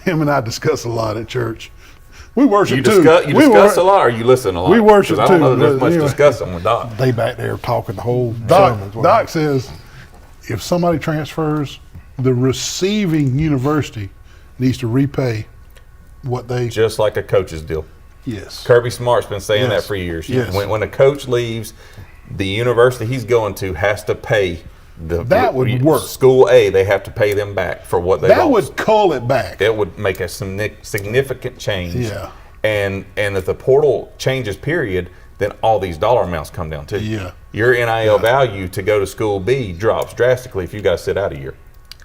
Him and I discuss a lot at church. We worship You too. discuss a lot, or you listen a lot? We worship 'Cause I don't know too, that there's but much anyway. discussing with Doc. They back there talking the whole sermons. Doc says if somebody transfers, the receiving university needs to repay what they. Just like a coach's deal. Yes. Kirby Smart's been saying Yes. that for years. Yes. When a coach leaves, the university he's going to has to pay That would work. School A, they have to pay them back for what they That lost. would cull it back. It would make a significant change. Yeah. And if the portal changes, period, then all these dollar amounts come down too. Yeah. Your NIL value to go to school B drops drastically if you guys sit out a year.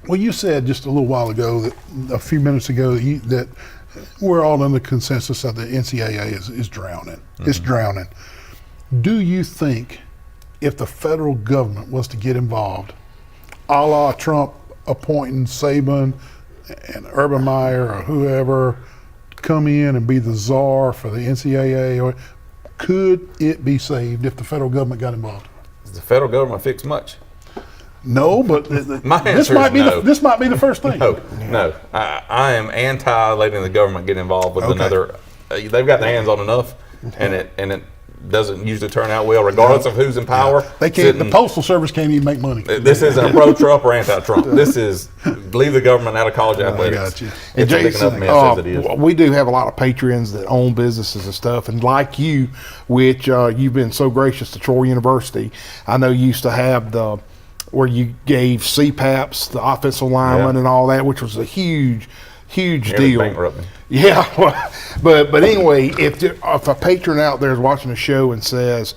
Well, you said just a little while ago, a few minutes ago, that we're all in the consensus that the NCAA is drowning. Mm-hmm. It's drowning. Do you think if the federal government was to get involved, a la Trump appointing Saban and Urban Meyer or whoever, come in and be the czar for the NCAA, or could it be saved if the federal government got involved? Does the federal government fix much? No, but My this answer might is be no. this might be the first thing. No. I am anti letting the government get involved with Okay. another. They've got their hands on enough, and doesn't usually turn out well, regardless of who's in power. They can't. The Postal Service can't even make money. This isn't a pro-Trump or anti-Trump. This is leave the government out of college athletics. got you. It's a big enough mess as it is. We do have a lot of patrons that own businesses and stuff, and like you, which you've been so gracious to Troy University. I know you used to have where you gave CPAPs, the offensive linemen, and all that, which was a huge deal. Bankrupt me. Yeah, but anyway, if a patron out there is watching the show and says,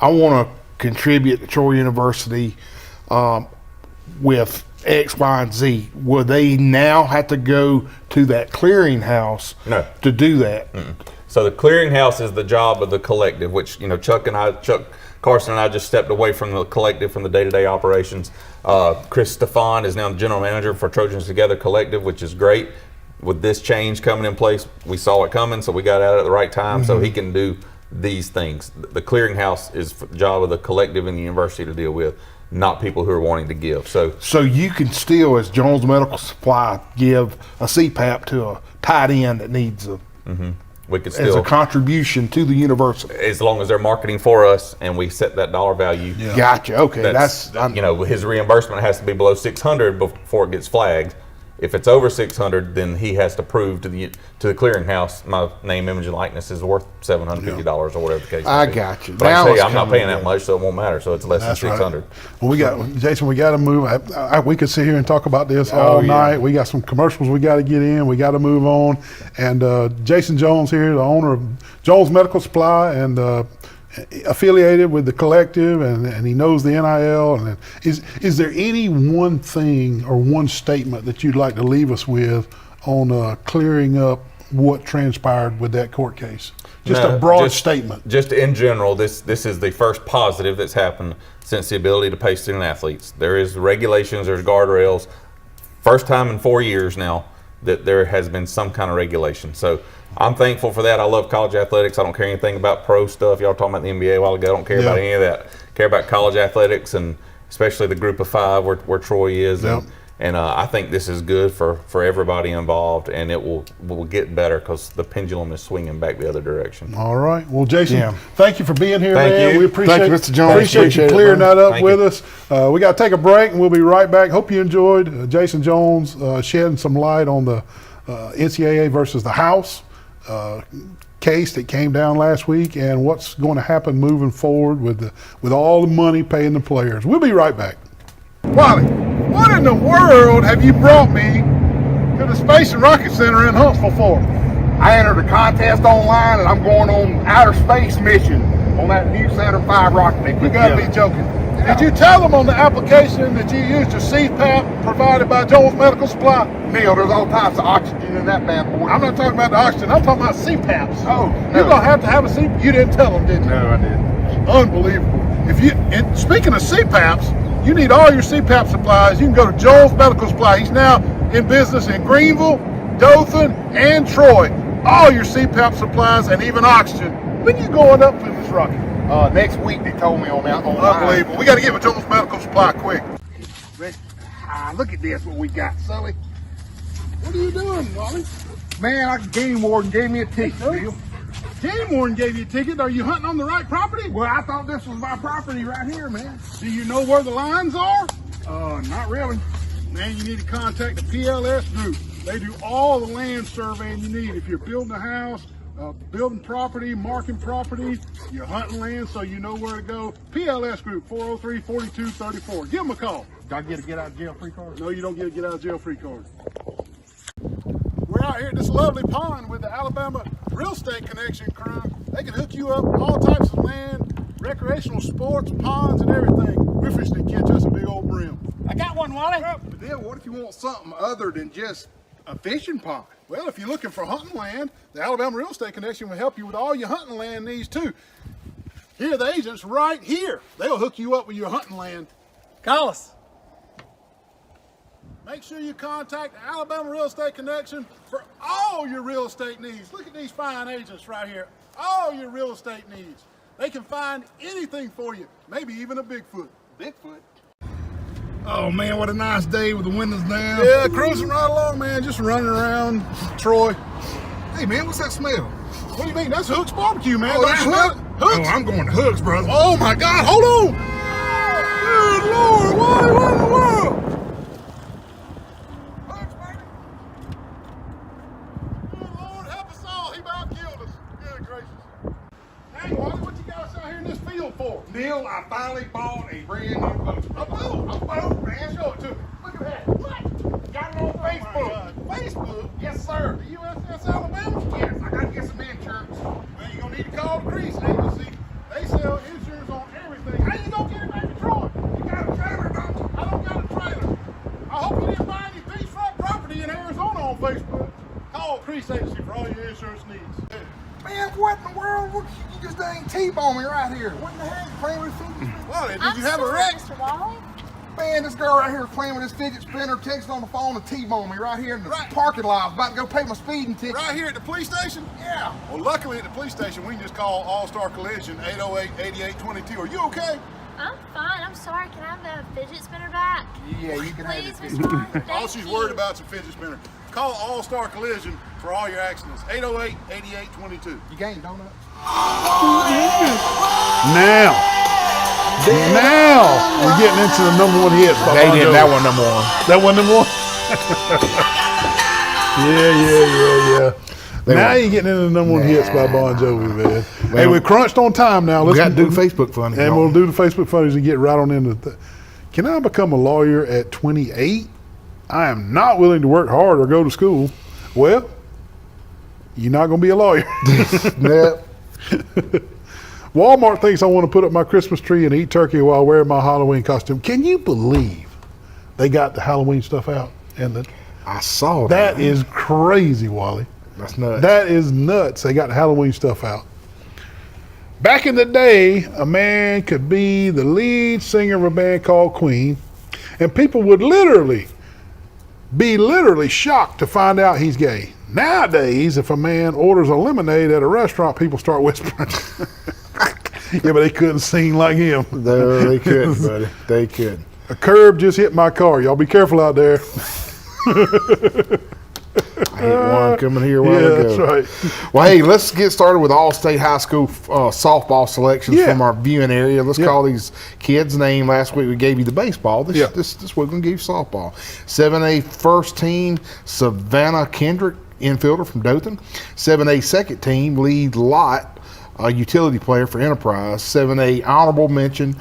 "I want to contribute to Troy University with X, Y, and Z," will they now have to go to that clearinghouse to do that? Mm-mm. So the clearinghouse is the job of the collective, which Chuck Carson and I just stepped away from the collective, from the day-to-day operations. Chris Stefan is now the general manager for Trojans Together Collective, which is great. With this change coming in place, we saw it coming, so we got at it at the right time, so he can do these things. The clearinghouse is the job of the collective and the university to deal with, not people who are wanting to give. So you can still, as Jones Medical Supply, give a CPAP to a tight end that needs we could as still, a contribution to the university. as long as they're marketing for us and we set that dollar value. Yeah. Gotcha. Okay, that's his reimbursement has to be below 600 before it gets flagged. If it's over 600, then he has to prove to the clearinghouse my name, image, and likeness is worth $750 or whatever the case. I may be. got you. But Now I tell you, it's I'm not coming paying that much, so it won't matter. So it's less That's than 600. Right. Well, Jason, we got to move. We could sit here and talk about this all night. We got some commercials we got to get in. We got to move on. And Jason Jones here, the owner of Jones Medical Supply, and affiliated with the collective, and he knows the NIL. And is there any one thing or one statement that you'd like to leave us with on clearing up what transpired with that court case? Just a broad statement. Just in general, this is the first positive that's happened since the ability to pay student athletes. There is regulations, there's guardrails. First time in 4 years now that there has been some kind of regulation. So I'm thankful for that. I love college athletics. I don't care anything about pro stuff. Y'all talking about the NBA a while ago. I don't care about any of that. I care about college athletics, and especially the group of five where Troy is. And I think this is good for everybody involved, and it will get better because the pendulum is swinging back the other direction. All right. Well, Jason, thank you for being here, Thank man. you. We appreciate Thank you, Mr. Jones. Appreciate you Appreciate it, clearing man. that up Thank with you. us. We got to take a break, and we'll be right back. Hope you enjoyed Jason Jones shedding some light on the NCAA versus the House case that came down last week, and what's going to happen moving forward with all the money paying the players. We'll be right back. Wally, what in the world have you brought me to the Space and Rocket Center in Huntsville for? I entered a contest online, and I'm going on outer space mission on that new Saturn V rocket. You gotta be joking. Did you tell them on the application that you used your CPAP provided by Jones Medical Supply? Neil, there's all types of oxygen in that bad boy. I'm not talking about the oxygen, I'm talking about CPAPs. Oh, You're gonna have to have a CPAP. You didn't tell them, did you? No, I didn't. Unbelievable. And speaking of CPAPs, you need all your CPAP supplies. You can go to Jones Medical Supply. He's now in business in Greenville, Dothan, and Troy. All your CPAP supplies and even oxygen. When you going up in this rocket? Next week, they told me on that. Unbelievable. We got to get with Jones Medical Supply quick. Look at this, what we got, Sully. What are you doing, Wally? Man, Game Warden gave me a ticket, Neil. Game Warden gave you a ticket. Are you hunting on the right property? Well, I thought this was my property right here, man. Do you know where the lines are? Not really. Man, you need to contact the PLS group. They do all the land surveying you need. If you're building a house, building property, marking property, you're hunting land so you know where to go. PLS group, 403-4234. Give them a call. Do I get a get out of jail free card? No, you don't get a get out of jail free card. We're out here at this lovely pond with the Alabama Real Estate Connection crew. They can hook you up all types of land, recreational sports, ponds, and everything. We're fishing to catch us a big old brim. I got one, Wally. Neil, what if you want something other than just a fishing pond? Well, if you're looking for hunting land, the Alabama Real Estate Connection will help you with all your hunting land needs too. Here are the agents right here. They'll hook you up with your hunting land. Call us. Make sure you contact the Alabama Real Estate Connection for all your real estate needs. Look at these fine agents right here. All your real estate needs. They can find anything for you, maybe even a Bigfoot. Bigfoot. Oh man, what a nice day with the windows down. Yeah, cruising right along, man, just running around Troy. Hey, man, what's that smell? What do you mean? That's Hook's Barbecue, man. Oh, Don't that's smell it? Oh, I'm going to Hooks, brother. Oh my God, hold on. Good Lord, what in the world? Hooks, baby. Good Lord, help us all. He about killed us. Good gracious. Hey, Wally, what you got us out here in this field for? Neil, I finally bought a brand new boat. A boat, man. Show it to me. Look at that. What? Got it on Facebook. Facebook? Yes, sir. The USS Alabama? Yes, I got to get some insurance. Well, you're going to need to call the Crease Agency. They sell insurance on everything. How you going to get it back to Troy? You got a trailer, don't you? I don't got a trailer. I hope you didn't buy any beachfront property in Arizona on Facebook. Call Crease Agency for all your insurance needs. Man, what in the world? You just dang T-bone me right here. What in the heck? Playing with fidget spinner? Well, did you have a wreck? Mr. Wally? Man, this girl right here is playing with this fidget spinner, texting on the phone and T-bone me right here in the parking lot. I was about to go pay my speeding ticket. Right here at the police station? Yeah. Well, luckily at the police station, we can just call All-Star Collision 808-8822. Are you okay? I'm fine. I'm sorry. Can I have the fidget spinner back? Yeah, you can Please, have it. Mr. Wally. All Thank she's you. worried about is a fidget spinner. Call All-Star Collision for all your accidents. 808-8822. You gained donuts? Now we're getting into the number one hits. by Bon Jovi. one number one. That one number one? Yeah. Now you're getting into the number one hits by Bon Jovi, man. Hey, we're crunched on time now. We got to do Facebook funny. And we'll do the Facebook funnies and get right on into the. Can I become a lawyer at 28? I am not willing to work hard or go to school. Well, you're not going to be a lawyer. Yeah. Walmart thinks I want to put up my Christmas tree and eat turkey while wearing my Halloween costume. Can you believe they got the Halloween stuff out? And I saw that is crazy, Wally. That's nuts. That is nuts. They got the Halloween stuff out. Back in the day, a man could be the lead singer of a band called Queen, and people would be literally shocked to find out he's gay. Nowadays, if a man orders a lemonade at a restaurant, people start whispering. Yeah, but they couldn't sing like him. No, they couldn't, buddy. They couldn't. A curb just hit my car. Y'all be careful out there. I hit one coming here a while ago. That's right. Well, hey, let's get started with All-State High School softball selections from our viewing area. Let's call these kids' name. Last week we gave you the baseball. This week we're going to give you softball. 7A first team, Savannah Kendrick, infielder from Dothan. 7A second team, Lee Lott, a utility player for Enterprise. 7A honorable mention,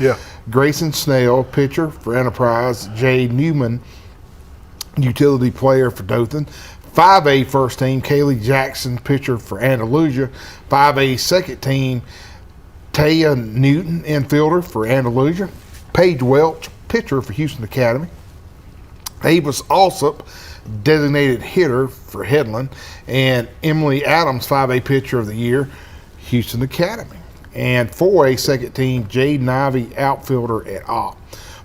Grayson Snell, pitcher for Enterprise. Jay Newman, utility player for Dothan. 5A first team, Kaylee Jackson, pitcher for Andalusia. 5A second team, Taya Newton, infielder for Andalusia. Paige Welch, pitcher for Houston Academy. Avis Alsop, designated hitter for Headland. And Emily Adams, 5A pitcher of the year, Houston Academy. And 4A second team, Jade Nivey, outfielder at Opp.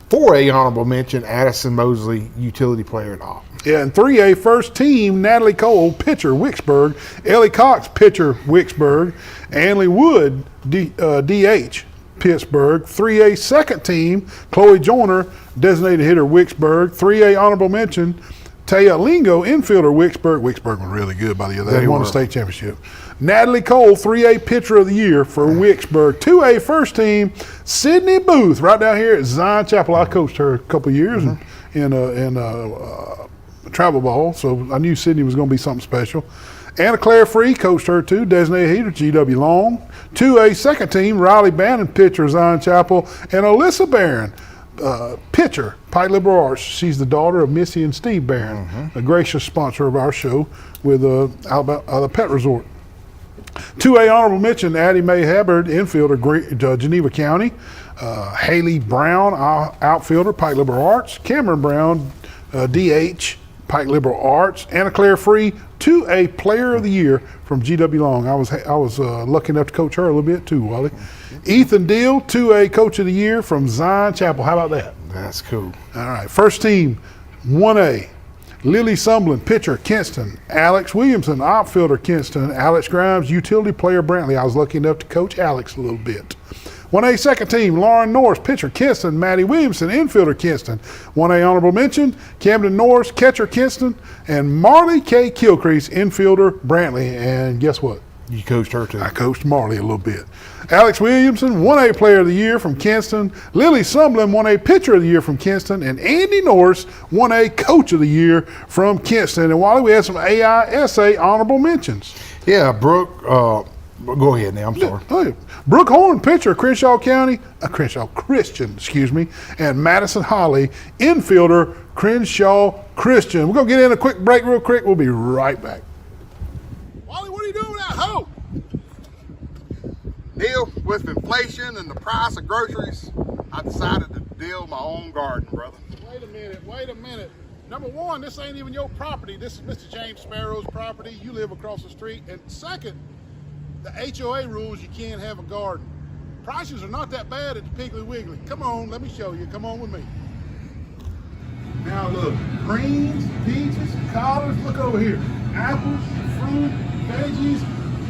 4A honorable mention, Addison Mosley, utility player at Opp. Yeah, and 3A first team, Natalie Cole, pitcher, Wicksburg. Ellie Cox, pitcher, Wicksburg. Anley Wood, DH, Pittsburgh. 3A second team, Chloe Joyner, designated hitter, Wicksburg. 3A honorable mention, Taya Lingo, infielder, Wicksburg. Wicksburg was really good by the other. They won the state championship. Natalie Cole, 3A pitcher of the year for Wicksburg. 2A first team, Sydney Booth, right down here at Zion Chapel. I coached her a couple of years in travel ball, so I knew Sydney was going to be something special. Anna Claire Free coached her too, designated hitter, GW Long. 2A second team, Riley Bannon, pitcher, Zion Chapel. And Alyssa Barron, pitcher, Pike Liberal Arts. She's the daughter of Missy and Steve Barron, a gracious sponsor of our show with the Pet Resort. 2A honorable mention, Addie Mae Hubbard, infielder, Geneva County. Haley Brown, outfielder, Pike Liberal Arts. Cameron Brown, DH, Pike Liberal Arts. Anna Claire Free, 2A player of the year from GW Long. I was lucky enough to coach her a little bit too, Wally. Ethan Deal, 2A coach of the year from Zion Chapel. How about that? That's cool. All right, first team, 1A. Lily Sumblin, pitcher, Kinston. Alex Williamson, outfielder, Kinston. Alex Grimes, utility player, Brantley. I was lucky enough to coach Alex a little bit. 1A second team, Lauren Norris, pitcher, Kinston. Maddie Williamson, infielder, Kinston. 1A honorable mention, Camden Norris, catcher, Kinston. And Marley K. Kilcrease, infielder, Brantley. And guess what? You coached her too. I coached Marley a little bit. Alex Williamson, 1A Player of the Year from Kinston. Lily Sumlin, 1A Pitcher of the Year from Kinston. And Andy Norris, 1A Coach of the Year from Kinston. And Wally, we had some AISA honorable mentions. Yeah, Brooke. Go ahead now. I'm sorry. Oh, yeah. Brooke Horn, pitcher, Crenshaw County, Crenshaw Christian, excuse me, and Madison Holly, infielder, Crenshaw Christian. We're going to get in a quick break real quick. We'll be right back. Wally, what are you doing with that hoe? Neil, with inflation and the price of groceries, I decided to deal my own garden, brother. Wait a minute. Number one, this ain't even your property. This is Mr. James Sparrow's property. You live across the street. And second, the HOA rules you can't have a garden. Prices are not that bad at the Piggly Wiggly. Come on, let me show you. Come on with me. Now look, greens, peaches, collards, look over here. Apples, fruit, veggies,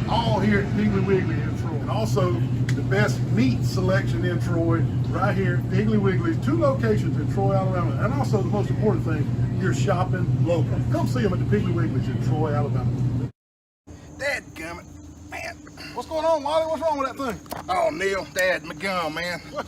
all here at Piggly Wiggly in Troy. And also the best meat selection in Troy, right here at Piggly Wiggly's, 2 locations in Troy, Alabama. And also the most important thing, you're shopping local. Come see them at the Piggly Wiggly's in Troy, Alabama. Dadgummit, man. What's going on, Wally? What's wrong with that thing? Oh, Neil, Dad, my gum, man. What?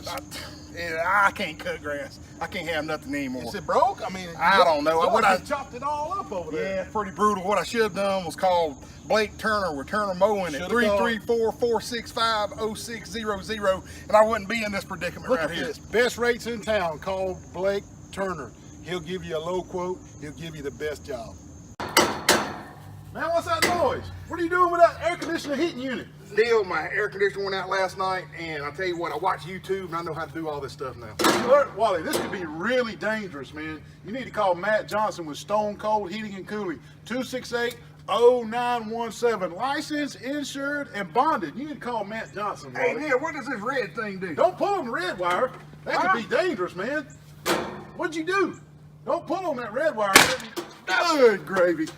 I can't cut grass. I can't have nothing anymore. Is it broke? I mean, I don't know. What I I chopped it all up over there. Yeah, pretty brutal. What I should have done was called Blake Turner with Turner Mowing at 334-465-0600, and I wouldn't be in this predicament Look right at here. this. Best rates in town. Call Blake Turner. He'll give you a low quote. He'll give you the best job. Man, what's that noise? What are you doing with that air conditioner heating unit? Neil, my air conditioner went out last night, and I tell you what, I watch YouTube, and I know how to do all this stuff now. Look, Wally, this could be really dangerous, man. You need to call Matt Johnson with Stone Cold Heating and Cooling. 268-0917. Licensed, insured, and bonded. You need to call Matt Johnson, Wally. Hey, Neil, what does this red thing do? Don't pull on the red wire. That could be dangerous, man. What'd you do? Don't pull on that red wire. Good gravy.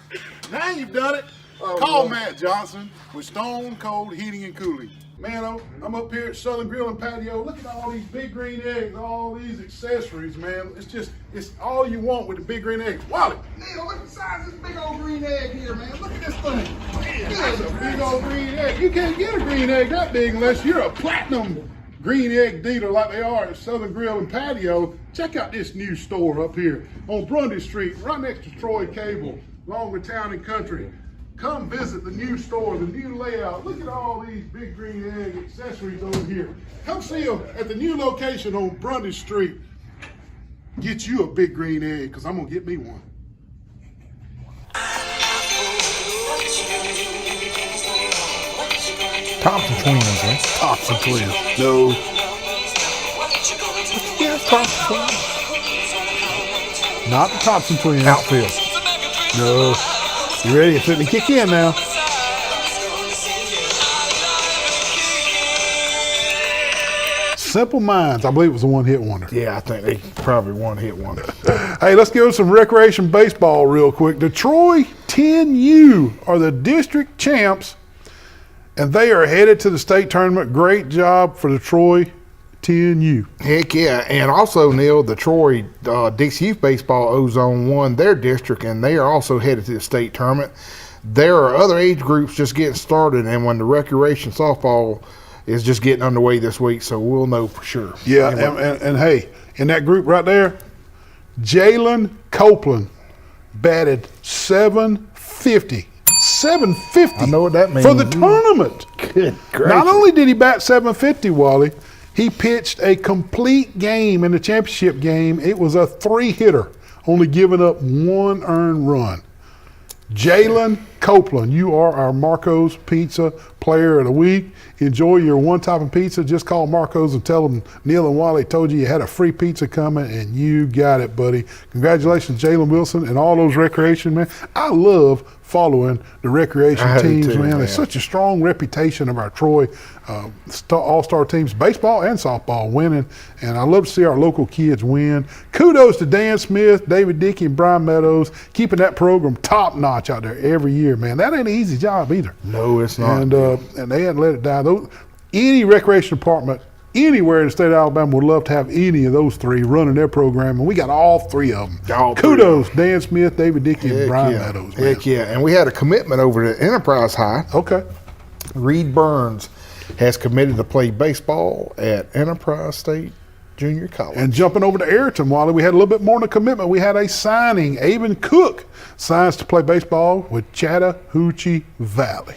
Now you've done it. Call Matt Johnson with Stone Cold Heating and Cooling. Man, I'm up here at Southern Grill and Patio. Look at all these big green eggs, all these accessories, man. It's all you want with the big green eggs. Wally. Neil, look at the size of this big old green egg here, man. Look at this thing. Man, That's a big old green egg. You can't get a green egg that big unless you're a platinum green egg dealer like they are at Southern Grill and Patio. Check out this new store up here on Grundy Street, right next to Troy Cable, along with Town and Country. Come visit the new store, the new layout. Look at all these big green egg accessories over here. Come see them at the new location on Grundy Street. Get you a big green egg, because I'm going to get me one. Thompson twins, right? Thompson twins. No. Yeah, Thompson twins. Not the Thompson twins. Outfield. No. You ready? It's fitting to kick in now. Simple Minds. I believe it was a one-hit wonder. Yeah, I think they probably one hit wonder. Hey, let's go to some recreation baseball real quick. The Troy 10U are the district champs, and they are headed to the state tournament. Great job for the Troy 10U. Heck yeah. And also, Neil, the Troy Dixie Youth Baseball Ozone won their district, and they are also headed to the state tournament. There are other age groups just getting started, and when the recreation softball is just getting underway this week, so we'll know for sure. Yeah, Anyway. and hey, in that group right there, Jalen Copeland batted .750. .750. I know what that means. For the tournament. Good gracious. Not only did he bat .750, Wally, he pitched a complete game in the championship game. It was a 3-hitter, only giving up 1 earned run. Jalen Copeland, you are our Marco's Pizza Player of the Week. Enjoy your one-topping pizza. Just call Marco's and tell them Neil and Wally told you had a free pizza coming, and you got it, buddy. Congratulations, Jalen Wilson, and all those recreation men. I love following the recreation I do teams, too, man. man. It's such a strong reputation of our Troy all-star teams, baseball and softball, winning, and I love to see our local kids win. Kudos to Dan Smith, David Dickey, and Brian Meadows, keeping that program top-notch out there every year, man. That ain't an easy job either. No, it's not. And they hadn't let it die. Any recreation department anywhere in the state of Alabama would love to have any of those 3 running their program, and we got all 3 of them. All 3 Kudos, Dan Smith, David Dickey, and Heck Brian yeah. Meadows. Man. Heck yeah. And we had a commitment over to Enterprise High. Okay. Reed Burns has committed to play baseball at Enterprise State Junior College. And jumping over to Ayrton, Wally, we had a little bit more than a commitment. We had a signing. Avon Cook signs to play baseball with Chattahoochee Valley.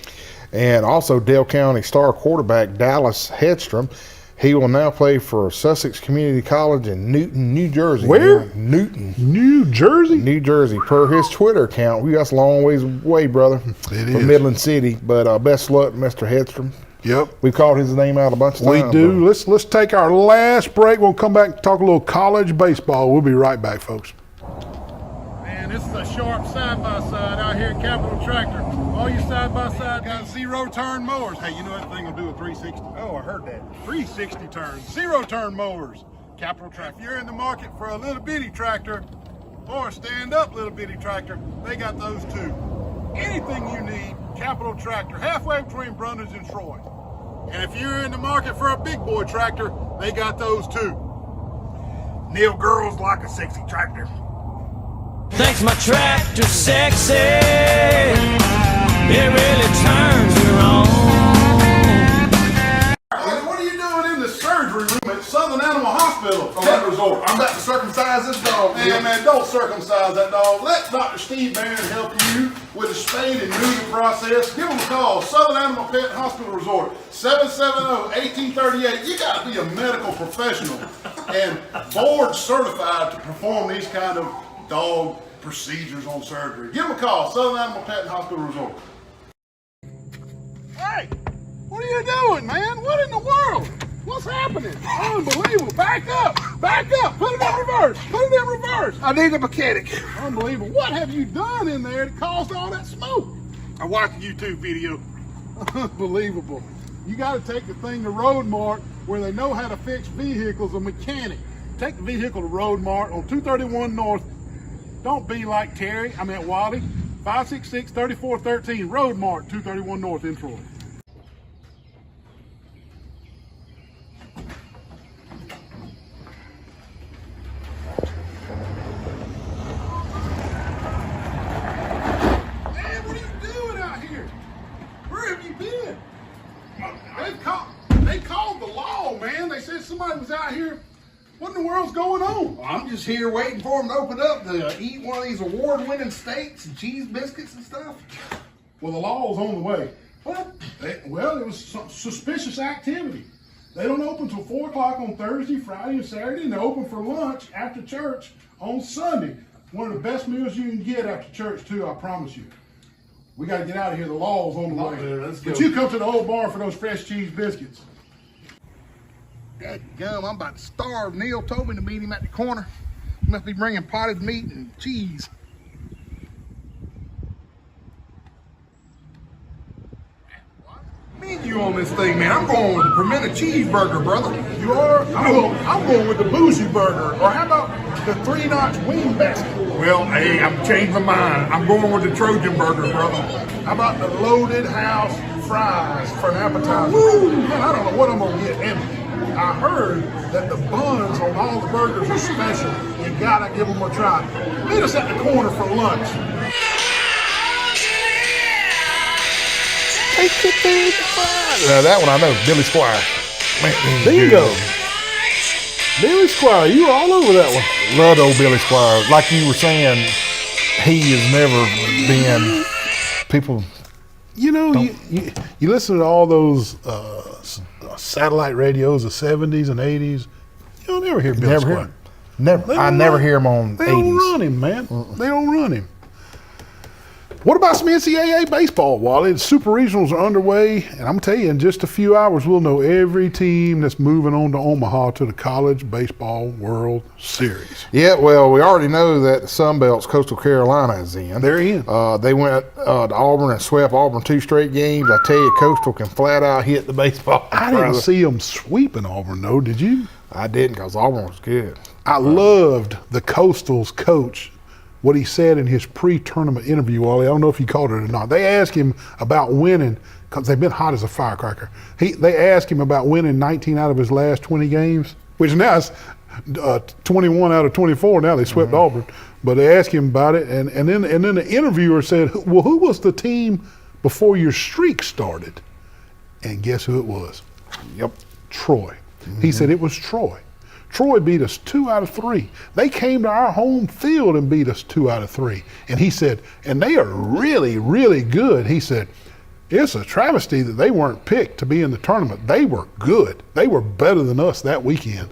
And also Dale County star quarterback Dallas Hedstrom. He will now play for Sussex Community College in Newton, New Jersey. Where? Newton, New Jersey? New Jersey. Per his Twitter account, we got a long ways away, brother, from Midland City. But best luck, Mr. Hedstrom. Yep. We called his name out a bunch of times. We do. Let's take our last break. We'll come back and talk a little college baseball. We'll be right back, folks. Man, this is a sharp side-by-side out here at Capital Tractor. All you side-by-side got zero-turn mowers. Hey, you know that thing will do a 360? Oh, I heard that. 360 turns, zero-turn mowers. Capital Tractor. If you're in the market for a little bitty tractor or a stand-up little bitty tractor, they got those too. Anything you need, Capital Tractor, halfway between Brundage and Troy. And if you're in the market for a big boy tractor, they got those too. Neil, girls like a sexy tractor. Thinks my tractor's sexy. It really turns her on. What are you doing in the surgery room at Southern Animal Hospital Pet Resort? I'm about to circumcise this dog. Man, don't circumcise that dog. Let Dr. Steve Barron help you with the spaying and neuter process. Give him a call. Southern Animal Pet Hospital Resort, 770-1838. You got to be a medical professional and board certified to perform these kind of dog procedures on surgery. Give him a call. Southern Animal Pet and Hospital Resort. Hey, what are you doing, man? What in the world? What's happening? Unbelievable. Back up. Back up. Put it in reverse. Put it in reverse. I need a mechanic. Unbelievable. What have you done in there that caused all that smoke? I watched a YouTube video. Unbelievable. You got to take the thing to Road Mart where they know how to fix vehicles, a mechanic. Take the vehicle to Road Mart on 231 North. Don't be like Terry, Wally. 566-3413, Road Mart, 231 North in Troy. Man, what are you doing out here? Where have you been? They called the law, man. They said somebody was out here. What in the world's going on? I'm just here waiting for them to open up to eat one of these award-winning steaks and cheese biscuits and stuff. Well, the law's on the way. What? It was some suspicious activity. They don't open till 4 o'clock on Thursday, Friday, and Saturday, and they open for lunch after church on Sunday. One of the best meals you can get after church, too, I promise you. We got to get out of here. The law's on the way. Let's go. But you come to the old bar for those fresh cheese biscuits. Dadgum, I'm about to starve. Neil told me to meet him at the corner. He must be bringing potted meat and cheese. Menu on this thing, man. I'm going with the pimento cheeseburger, brother. You are? I'm going with the bougie burger. Or how about the 3-notch wing basket? Well, hey, I'm changing my mind. I'm going with the Trojan burger, brother. How about the loaded house fries for an appetizer? Woo! Man, I don't know what I'm going to get. And I heard that the buns on all the burgers are special. You gotta give them a try. Meet us at the corner for lunch. Now that one I know, Billy Squire. Man, Bingo. Billy Squire, you were all over that one. Love old Billy Squire. Like you were saying, he has never been. People. You know, you listen to all those satellite radios, the 70s and 80s. You don't ever hear Billy Squire. I never hear him on 80s. They don't run him, man. They don't run him. What about some NCAA baseball, Wally? The Super Regionals are underway, and I'm telling you, in just a few hours, we'll know every team that's moving on to Omaha to the College Baseball World Series. Yeah, well, we already know that the Sun Belt's Coastal Carolina is in. They're in. They went to Auburn and swept Auburn 2 straight games. I tell you, Coastal can flat out hit the baseball. I didn't see them sweeping Auburn, though. Did you? I didn't, because Auburn was good. I loved the Coastal's coach, what he said in his pre-tournament interview, Wally. I don't know if he called it or not. They asked him about winning, because they've been hot as a firecracker. They asked him about winning 19 out of his last 20 games, which now is 21 out of 24. Now they swept Auburn. But they asked him about it, and then the interviewer said, well, who was the team before your streak started? And guess who it was? Yep. Troy. He said it was Troy. Troy beat us 2 out of 3. They came to our home field and beat us 2 out of 3. And he said, and they are really, really good. He said, it's a travesty that they weren't picked to be in the tournament. They were good. They were better than us that weekend.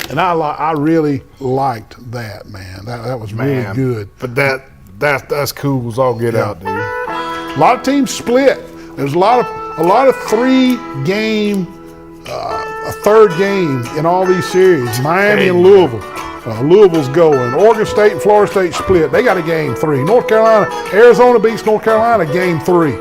And I really liked that, man. That was really good. But that's cool as all get out, dude. A lot of teams split. There's a lot of 3-game, a third game in all these series. Miami and Louisville. Louisville's going. Oregon State and Florida State split. They got a game 3. North Carolina, Arizona beats North Carolina, game 3.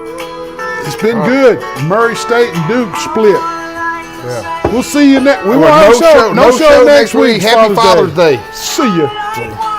It's been good. Murray State and Duke split. Yeah. We'll see you next. We Well, won't have no show no show next week. Happy Father's Day. See ya.